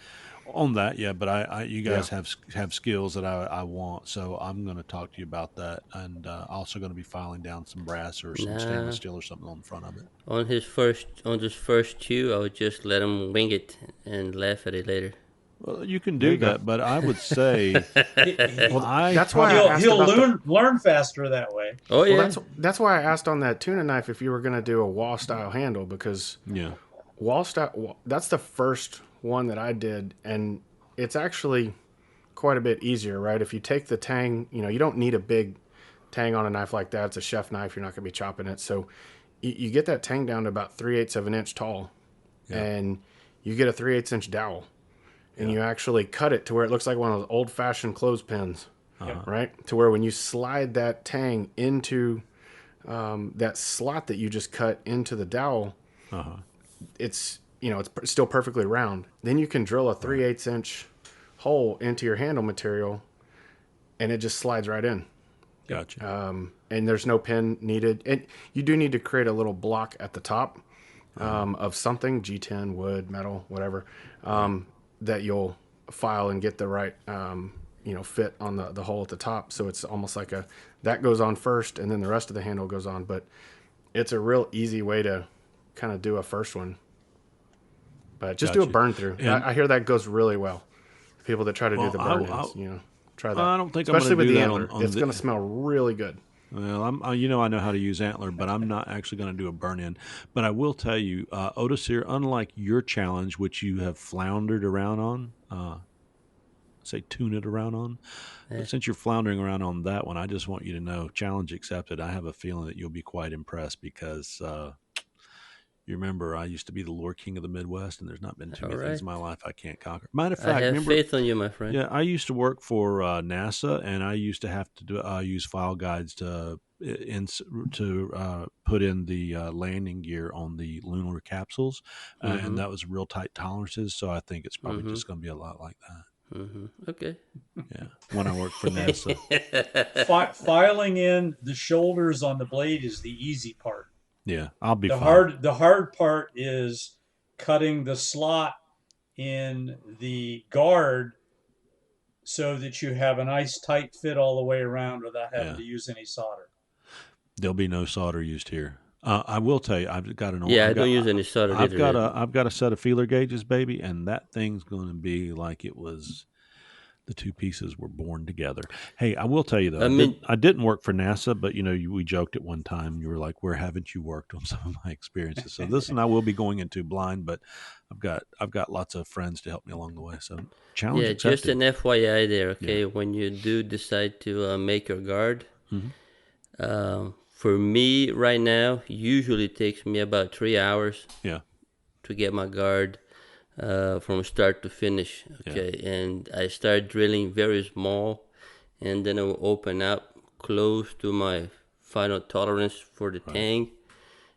On that, yeah, but you guys have skills that I want, so I'm going to talk to you about that, and also going to be filing down some brass or some stainless steel or something on the front of it. On this first 2, I would just let him wing it and laugh at it later. Well, you can do that, but I would say Well, I that's why I he'll asked he'll about learn faster that way. Oh Well, yeah. that's why I asked on that tuna knife if you were going to do a wall style handle, because yeah. wall style, that's the first one that I did, and it's actually quite a bit easier, right? If you take the tang, you don't need a big tang on a knife like that. It's a chef knife. You're not going to be chopping it. So you get that tang down to about 3/8 of an inch tall, Yeah. and you get a 3/8 inch dowel, and Yeah. you actually cut it to where it looks like one of those old fashioned clothespins, right? To where when you slide that tang into that slot that you just cut into the dowel, it's still perfectly round. Then you can drill a 3/8 inch hole into your handle material, and it just slides right in. Gotcha. And there's no pin needed. And you do need to create a little block at the top of something, G10, wood, metal, whatever, that you'll file and get the right fit on the hole at the top. So it's almost like that goes on first, and then the rest of the handle goes on. But it's a real easy way to kind of do a first one. But just do a burn through. I hear that goes really well. People that try to do the burn ins, try that. I don't think especially I'm with do the that antler. It's going to smell really good. Well, I know how to use antler, but I'm not actually going to do a burn in. But I will tell you, Otis here, unlike your challenge, which you have floundered around on, tune it around on. But since you're floundering around on that one, I just want you to know, challenge accepted. I have a feeling that you'll be quite impressed because you remember I used to be the lure king of the Midwest, and there's not been too many things in my life I can't conquer. Matter of fact, I have faith on you, my friend. Yeah, I used to work for NASA, and I used to have to use file guides to put in the landing gear on the lunar capsules, and that was real tight tolerances. So I think it's probably just going to be a lot like that. Okay. Yeah, when I worked for NASA, Filing in the shoulders on the blade is the easy part. Yeah, I'll be fine. The hard part is cutting the slot in the guard so that you have a nice tight fit all the way around without having to use any solder. There'll be no solder used here. I will tell you, I've got I don't use any solder. I've got a set of feeler gauges, baby, and that thing's going to be like it was. The two pieces were born together. Hey, I will tell you though, I didn't work for NASA, but we joked at one time. You were like, "Where haven't you worked?" On some of my experiences. So this one I will be going into blind, but I've got lots of friends to help me along the way. So challenge accepted. Just an FYI there. Okay, when you do decide to make your guard, for me right now, usually it takes me about 3 hours. To get my guard. From start to finish, and I start drilling very small, and then I will open up close to my final tolerance for the tang,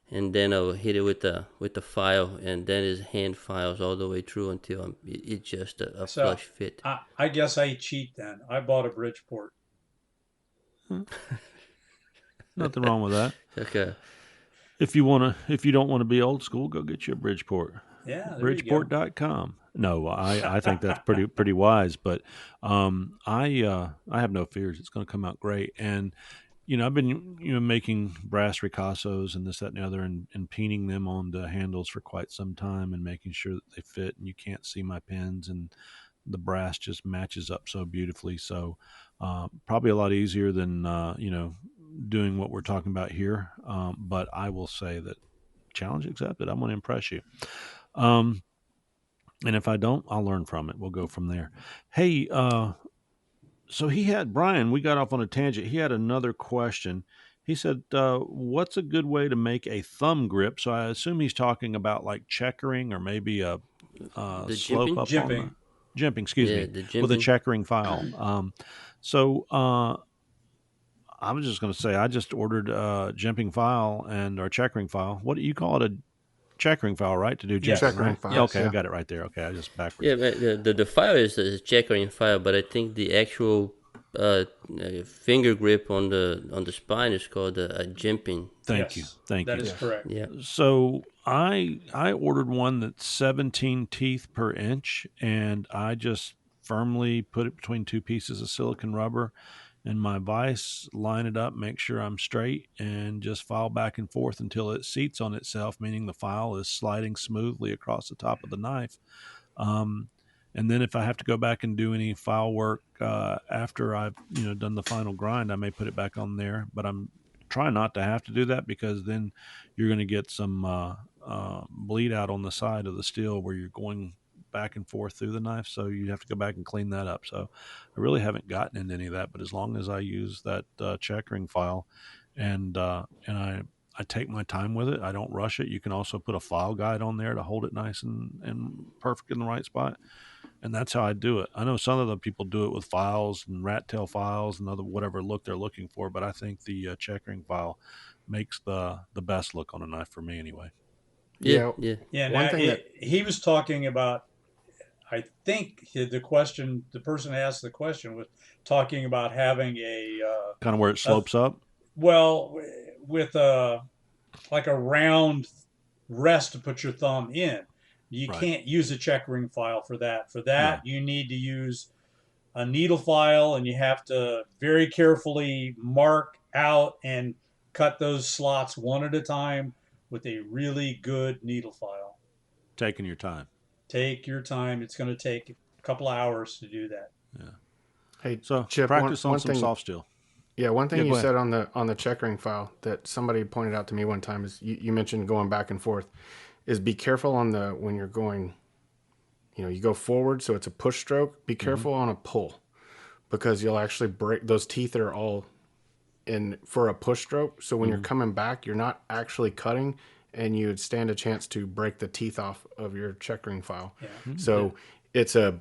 and then I will hit it with the file, and then it's hand files all the way through until it's just a flush fit. I guess I cheat then. I bought a Bridgeport. Nothing wrong with that. Okay. If you don't want to be old school, go get you a Bridgeport. Yeah, Bridgeport.com. No, I think that's pretty wise, but I have no fears. It's going to come out great. And I've been making brass ricassos and this, that, and the other, and peening them on the handles for quite some time and making sure that they fit. And you can't see my pins, and the brass just matches up so beautifully. So probably a lot easier than doing what we're talking about here. But I will say that challenge accepted. I'm going to impress you. And if I don't, I'll learn from it. We'll go from there. Hey, so Brian, we got off on a tangent. He had another question. He said, what's a good way to make a thumb grip? So I assume he's talking about like checkering or maybe a slope up on jimping, with a checkering file. So I was just going to say, I just ordered a jimping file or checkering file. What do you call it? A checkering file, right? To do checkering file. Okay, I got it right there. Okay, I just backwards. Yeah, but the file is a checkering file, but I think the actual finger grip on the spine is called a jimping. Thank you. That is correct. Yeah. So I ordered one that's 17 teeth per inch, and I just firmly put it between two pieces of silicone rubber and my vise, line it up, make sure I'm straight, and just file back and forth until it seats on itself, meaning the file is sliding smoothly across the top of the knife. And then if I have to go back and do any file work after I've done the final grind, I may put it back on there. But I'm trying not to have to do that, because then you're going to get some bleed out on the side of the steel where you're going back and forth through the knife. So you have to go back and clean that up. So I really haven't gotten into any of that. But as long as I use that checkering file, and I take my time with it, I don't rush it. You can also put a file guide on there to hold it nice and perfect in the right spot. And that's how I do it. I know some of the people do it with files and rat tail files and other whatever look they're looking for, but I think the checkering file makes the best look on a knife for me anyway. Yeah. Yeah. One Now, thing that he was talking about, I think the person who asked the question was talking about having Kind of where it slopes up. well, with like a round rest to put your thumb in. You Right. can't use a checkering file for that. For that, No. you need to use a needle file, and you have to very carefully mark out and cut those slots one at a time with a really good needle file. Taking your time. Take your time. It's going to take a couple of hours to do that. Yeah. Hey, So Chip, practice on one some thing. soft steel. Yeah, one thing Yeah, you go ahead. said on the checkering file that somebody pointed out to me one time is you mentioned going back and forth. Is be careful on the when you're going, you go forward, so it's a push stroke. Be careful on a pull, because you'll actually break those teeth are all in for a push stroke. So when you're coming back, you're not actually cutting, and you would stand a chance to break the teeth off of your checkering file. Yeah. So it's a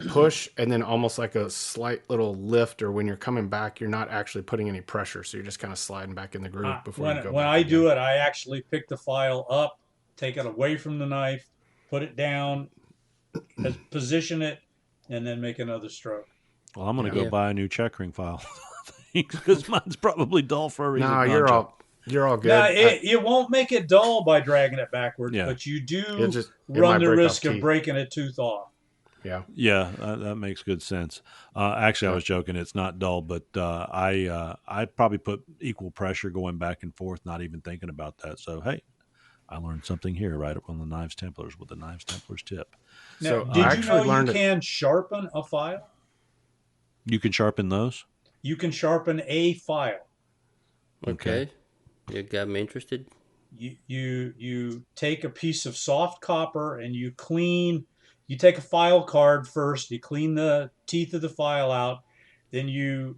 push, and then almost like a slight little lift, or when you're coming back, you're not actually putting any pressure, so you're just kind of sliding back in the groove before you go When back I again. do it, I actually pick the file up, take it away from the knife, put it down, position it, and then make another stroke. Well, I'm going to Yeah. go buy a new checkering file because mine's probably dull for a reason. No, you're all good. Now, it won't make it dull by dragging it backwards, Yeah. but you It do might run the break off risk of teeth. breaking a tooth off. Yeah. Yeah, that makes good sense. Actually, I was joking. It's not dull, but I probably put equal pressure going back and forth, not even thinking about that. So, hey, I learned something here right up on the Knives Templars with the Knives Templars tip. Now, So did I you know actually you learned it. can sharpen a file? You can sharpen those. You can sharpen a file. Okay. You got me interested. You take a piece of soft copper and you take a file card first, you clean the teeth of the file out, then you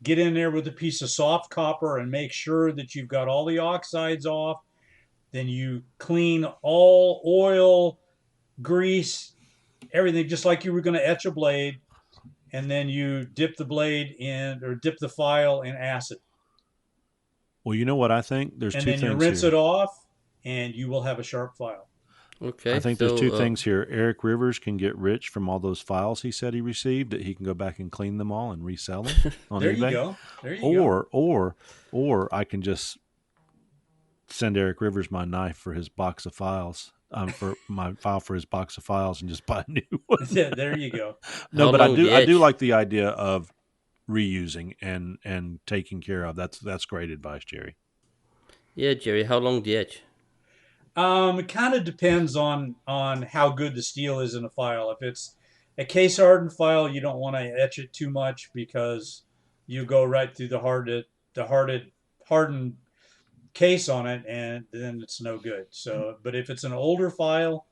get in there with a piece of soft copper and make sure that you've got all the oxides off. Then you clean all oil, grease, everything, just like you were going to etch a blade. And then you dip the file in acid. Well, you know what I think? There's And two then you things rinse here. it off, and you will have a sharp file. Okay. I think there's two things here. Eric Rivers can get rich from all those files he said he received, that he can go back and clean them all and resell them on There eBay. you go. There you go. Or I can just send Eric Rivers my knife for his box of files, for my file for his box of files, and just buy a new one. Yeah, there you go. No, How but I long do the I do etch? like the idea of reusing and taking care of. That's great advice, Jerry. Yeah, Jerry. How long the etch? It kind of depends on how good the steel is in the file. If it's a case hardened file, you don't want to etch it too much because you go right through the hardened case on it, and then it's no good. So, but if it's an older file,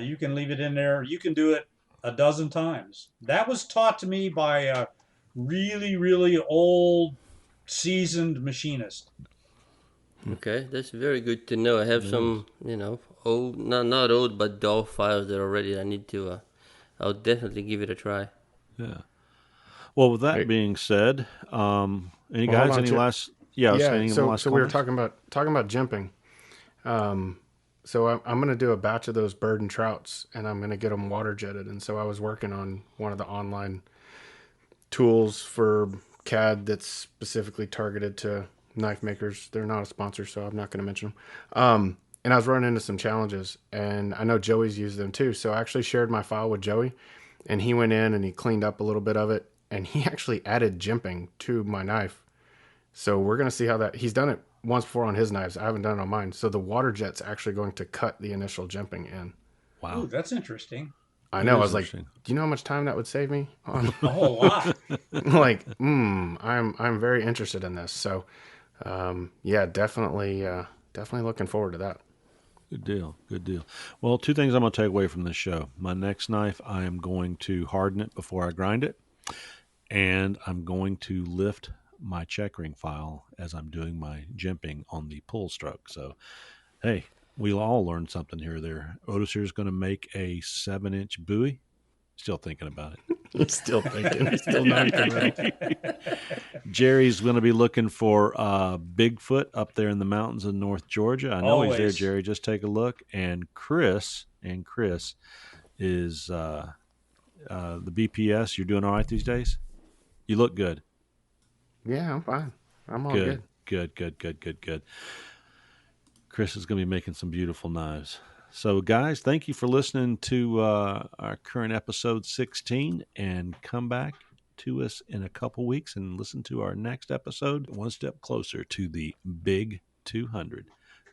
you can leave it in there. You can do it a dozen times. That was taught to me by a really, really old, seasoned machinist. Okay, that's very good to know. I have some, old, not old, but dull files that are ready. I need to. I'll definitely give it a try. Yeah. Well, with that Hey. being said, any Well, hold guys, on, any Chip. last? Yeah, any So last we were comments? talking about jimping. So I'm going to do a batch of those bird and trouts, and I'm going to get them water jetted. And so I was working on one of the online tools for CAD that's specifically targeted to knife makers. They're not a sponsor, so I'm not going to mention them. And I was running into some challenges, and I know Joey's used them too. So I actually shared my file with Joey, and he went in and he cleaned up a little bit of it, and he actually added jimping to my knife. So we're going to see how that, he's done it once before on his knives. I haven't done it on mine. So the water jet's actually going to cut the initial jimping in. Wow. Ooh, that's interesting. I know. I was like, do you know how much time that would save me? A whole lot. Like, I'm very interested in this. So, yeah, definitely looking forward to that. Good deal. Good deal. Well, two things I'm going to take away from this show. My next knife, I am going to harden it before I grind it, and I'm going to lift my checkering file as I'm doing my jimping on the pull stroke. So, hey, we'll all learn something here or there. Otis here is going to make a 7-inch buoy. Still thinking about it. Still thinking. Still not convinced. Jerry's going to be looking for Bigfoot up there in the mountains of North Georgia. I know Always. he's there, Jerry. Just take a look. And Chris is the BPS. You're doing all right these days? You look good. Yeah, I'm fine. I'm all good. Good. Chris is going to be making some beautiful knives. So, guys, thank you for listening to our current episode 16, and come back to us in a couple weeks and listen to our next episode, one step closer to the Big 200.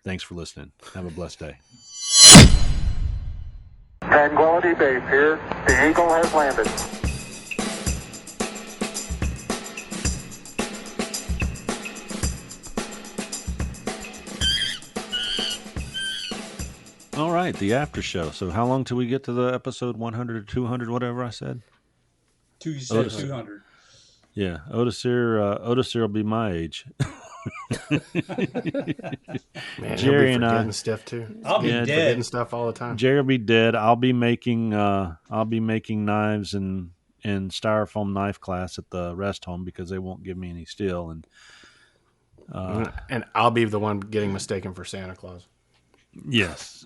Thanks for listening. Have a blessed day. Tranquility Base here. The Eagle has landed. All right, the after show. So how long till we get to the episode 100 or 200, whatever I said? You said 200. Yeah, Otis here will be my age. Man, Jerry and I stuff too. I'll be dead. Forgetting stuff all the time. Jerry will be dead. I'll be making knives in styrofoam knife class at the rest home because they won't give me any steel, and I'll be the one getting mistaken for Santa Claus. Yes,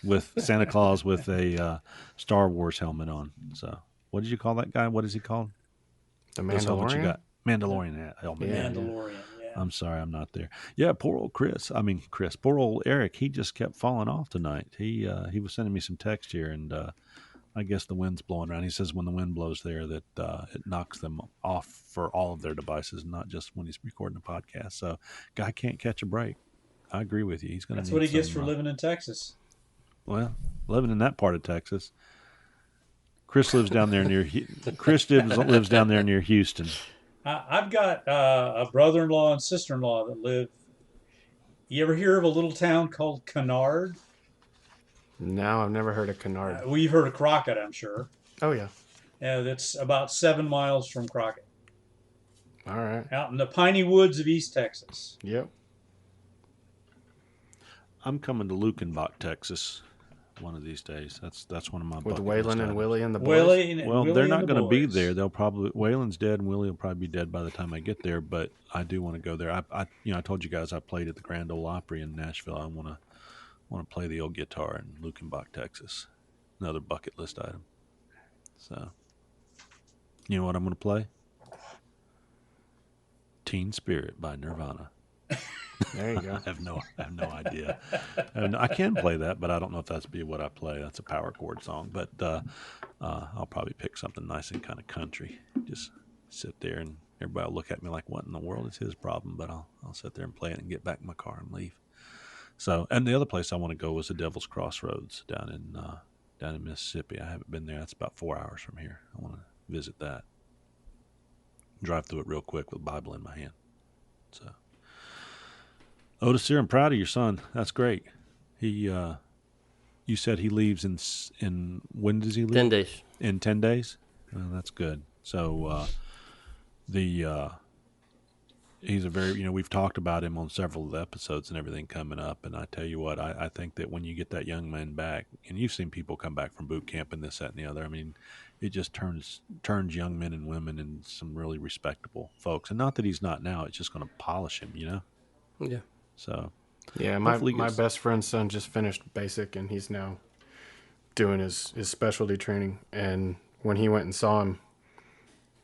with Santa Claus with a Star Wars helmet on. So, what did you call that guy? What is he called? The Mandalorian. You got Mandalorian helmet. Yeah. Mandalorian. Yeah. I'm sorry, I'm not there. Yeah, poor old Chris. Poor old Eric. He just kept falling off tonight. He was sending me some text here, and I guess the wind's blowing around. He says when the wind blows there that it knocks them off for all of their devices, not just when he's recording a podcast. So, guy can't catch a break. I agree with you. He's going to. That's what he gets for living in Texas. Well, living in that part of Texas. Chris lives down there near. Chris lives down there near Houston. I've got a brother-in-law and sister-in-law that live. You ever hear of a little town called Kennard? No, I've never heard of Kennard. Well, you've heard of Crockett, I'm sure. Oh yeah. Yeah, that's about 7 miles from Crockett. All right. Out in the piney woods of East Texas. Yep. I'm coming to Lukenbach, Texas, one of these days. That's one of my. With Waylon and Willie and the boys. Well, they're not going to be there. They'll probably Waylon's dead and Willie will probably be dead by the time I get there. But I do want to go there. I told you guys I played at the Grand Ole Opry in Nashville. I want to play the old guitar in Lukenbach, Texas. Another bucket list item. So, you know what I'm going to play? Teen Spirit by Nirvana. There you go. I have no idea. I can play that, but I don't know if that's be what I play. That's a power chord song, but I'll probably pick something nice and kind of country. Just sit there and everybody will look at me like, "What in the world is his problem?" But I'll sit there and play it and get back in my car and leave. So, and the other place I want to go is the Devil's Crossroads down in Mississippi. I haven't been there. That's about 4 hours from here. I want to visit that. Drive through it real quick with a Bible in my hand. So. Otis, I'm proud of your son. That's great. He, you said he leaves in when does he leave? 10 days. In 10 days? Well, that's good. So, he's a very, we've talked about him on several of the episodes and everything coming up. And I tell you what, I think that when you get that young man back, and you've seen people come back from boot camp and this, that, and the other. I mean, it just turns young men and women into some really respectable folks. And not that he's not now, it's just going to polish him, Yeah. So, yeah, my best friend's son just finished basic, and he's now doing his specialty training. And when he went and saw him,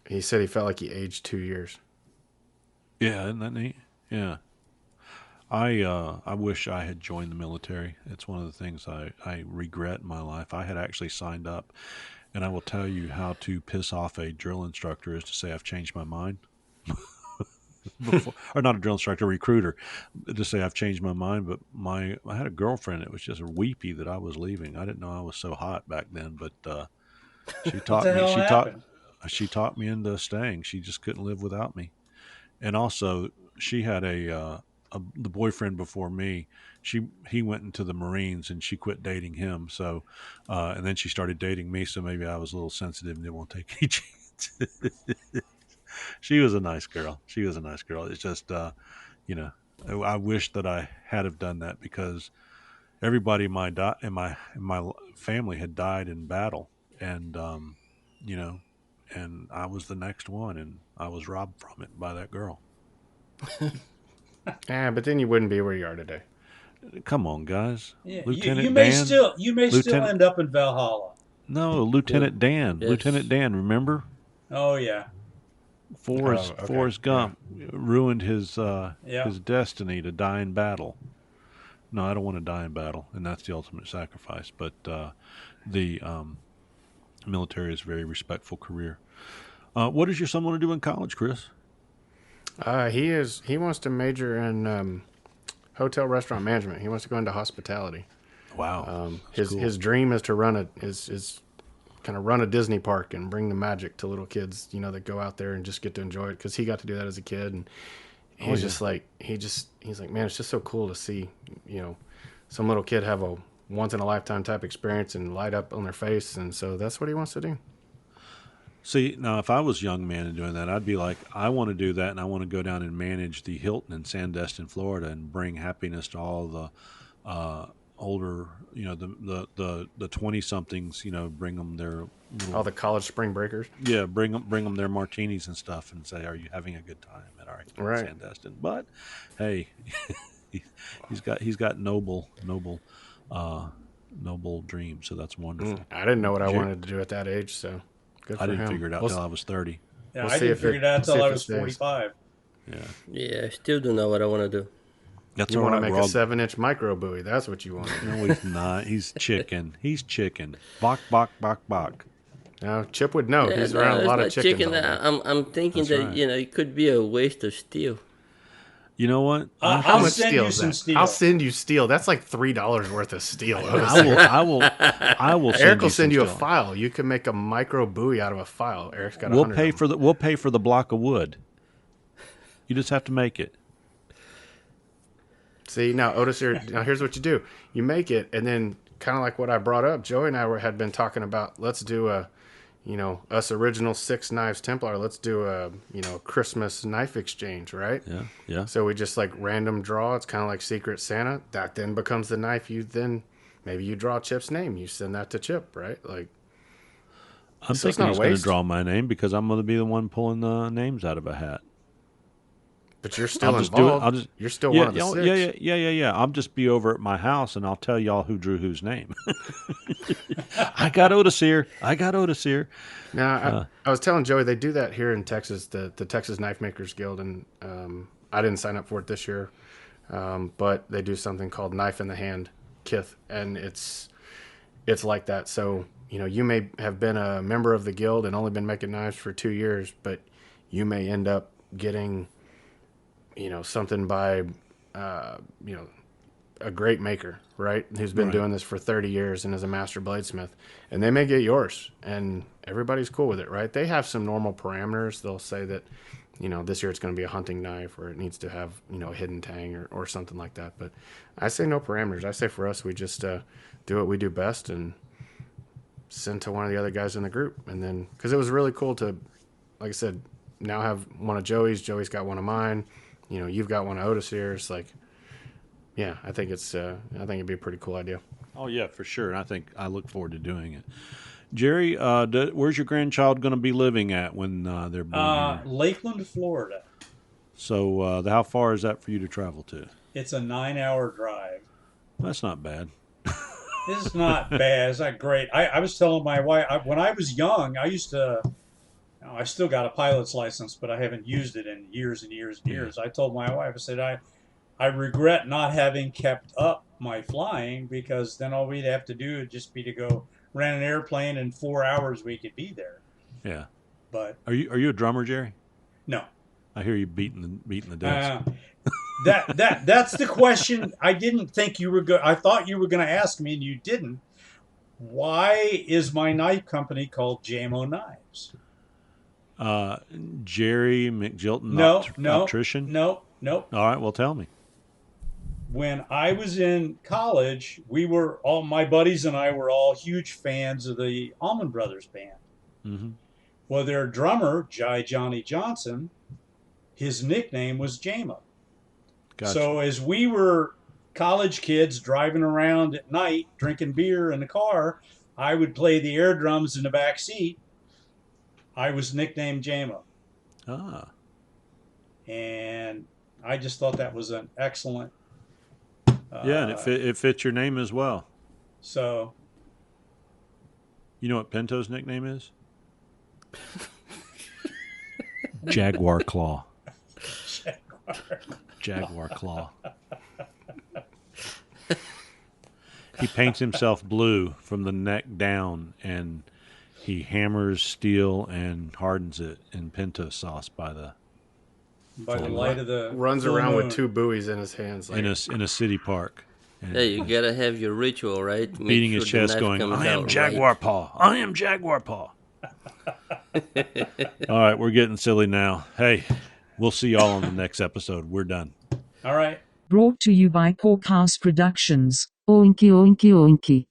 he said he felt like he aged 2 years. Yeah, isn't that neat? Yeah. I wish I had joined the military. It's one of the things I regret in my life. I had actually signed up, and I will tell you how to piss off a drill instructor is to say I've changed my mind. Or not a drill instructor, a recruiter, to say I've changed my mind. But I had a girlfriend that was just weepy that I was leaving. I didn't know I was so hot back then, but She What taught the me. hell happened? She taught me into staying. She just couldn't live without me. And also, she had the boyfriend before me. He went into the Marines, and she quit dating him. So, and then she started dating me. So maybe I was a little sensitive and didn't want to take any chances. She was a nice girl. She was a nice girl. It's just, you know, I wish that I had have done that because everybody in my family had died in battle, and you know, and I was the next one, and I was robbed from it by that girl. Yeah, but then you wouldn't be where you are today. Come on, guys. Yeah, Lieutenant Dan, you may still Lieutenant end up in Valhalla. no, Yep. Lieutenant Yes. Dan. Remember, Oh yeah, Okay. Forrest Yeah. Gump ruined yeah. his destiny to die in battle. No, I don't want to die in battle, and that's the ultimate sacrifice. But the military is a very respectful career. What does your son want to do in college, Chris? He wants to major in hotel restaurant management. He wants to go into hospitality. Wow, that's His cool. his dream is to run is kind of run a Disney park and bring the magic to little kids, that go out there and just get to enjoy it because he got to do that as a kid, and he's yeah. just like he's like, man, it's just so cool to see some little kid have a once in a lifetime type experience and light up on their face, and so that's what he wants to do. See, now if I was a young man and doing that, I'd be like, I want to do that, and I want to go down and manage the Hilton in Sandestin, Florida, and bring happiness to all the older, the 20 somethings, bring them their little, All the college spring breakers. yeah, bring them their martinis and stuff, and say, are you having a good time at our Right. Sandestin? But hey, he's got noble dreams, so that's wonderful. I didn't know what I Jer- wanted to do at that age, so good for I didn't him. figure it out till I was 30. Yeah, We'll I see didn't if figure it- it out we'll see until I if it was stays. 45. Yeah, Yeah, I still don't know what I want to do. that's You all want to right. make We're a all 7-inch micro buoy. That's what you want to do. No, he's not. He's chicken. He's chicken. Bok, bok, bok, bok. Now, Chip would know. Yeah, He's no, around a it's lot of not chickens chicken. all day. I'm thinking That's that right. it could be a waste of steel. You know what? How I'll much send steel you is some that? steel. I'll send you steel. That's like $3 worth of steel. I will send Eric will you send some you a stuff. file. You can make a micro buoy out of a file. Eric's got We'll 100 pay of them. for the we'll pay for the block of wood. You just have to make it. See, now Otis here. Now here's what you do: you make it, and then kind of like what I brought up. Joey and I had been talking about. Let's do a, us original 6 Knives Templar. Let's do a, Christmas knife exchange, right? Yeah, yeah. So we just like random draw. It's kind of like Secret Santa. That then becomes the knife. Maybe you draw Chip's name. You send that to Chip, right? Like, I'm So it's thinking not a he's going to waste? draw my name because I'm going to be the one pulling the names out of a hat. but you're still I'll just do it. involved. You're still yeah, one of the yeah, 6. yeah. I'll just be over at my house and I'll tell y'all who drew whose name. I got Otis here. Now, I was telling Joey they do that here in Texas, the Texas Knife Makers Guild, and I didn't sign up for it this year, but they do something called Knife in the Hand Kith, and it's like that. So you may have been a member of the guild and only been making knives for 2 years, but you may end up getting something by a great maker, right? Who's been Right. doing this for 30 years and is a master bladesmith, and they may get yours, and everybody's cool with it, right? They have some normal parameters. They'll say that, this year it's going to be a hunting knife, or it needs to have, a hidden tang or something like that. But I say no parameters. I say for us, we just do what we do best and send to one of the other guys in the group. And then, because it was really cool to, like I said, now have one of Joey's. Joey's got one of mine. You've got one of Otis here. It's like, yeah, I think it'd be a pretty cool idea. Oh yeah, for sure. And I look forward to doing it. Jerry, where's your grandchild going to be living at when they're born? Here? Lakeland, Florida. So how far is that for you to travel to? It's a 9-hour drive. That's not bad. It's not bad. It's not great. I was telling my wife, when I was young, I used to, I still got a pilot's license, but I haven't used it in years and years and years. I told my wife, I said, I regret not having kept up my flying, because then all we'd have to do would just be to go rent an airplane, in 4 hours we could be there. Yeah. But Are you a drummer, Jerry? no. I hear you beating the desk. That's the question. I didn't think you were I thought you were going to ask me, and you didn't. Why is my knife company called JMO Knives? Jerry McJilton, optician. No. All right, well, tell me. When I was in college, all my buddies and I were all huge fans of the Allman Brothers band. Mm-hmm. Well, their drummer, Johnny Johnson, his nickname was JMO. Gotcha. So as we were college kids driving around at night, drinking beer in the car, I would play the air drums in the back seat. I was nicknamed JMO. Ah. And I just thought that was an excellent. Yeah, and it fits your name as well. So. You know what Pinto's nickname is? Jaguar Claw. Jaguar Claw. He paints himself blue from the neck down, and he hammers steel and hardens it in Pinto sauce by the light of the runs around with two buoys in his hands, like, in a city park. Yeah, you gotta have your ritual, right? Beating his chest, going, "I am Jaguar Paw. I am Jaguar Paw." All right, we're getting silly now. Hey, we'll see y'all on the next episode. We're done. All right. Brought to you by Porkhouse Productions. Oinky oinky oinky.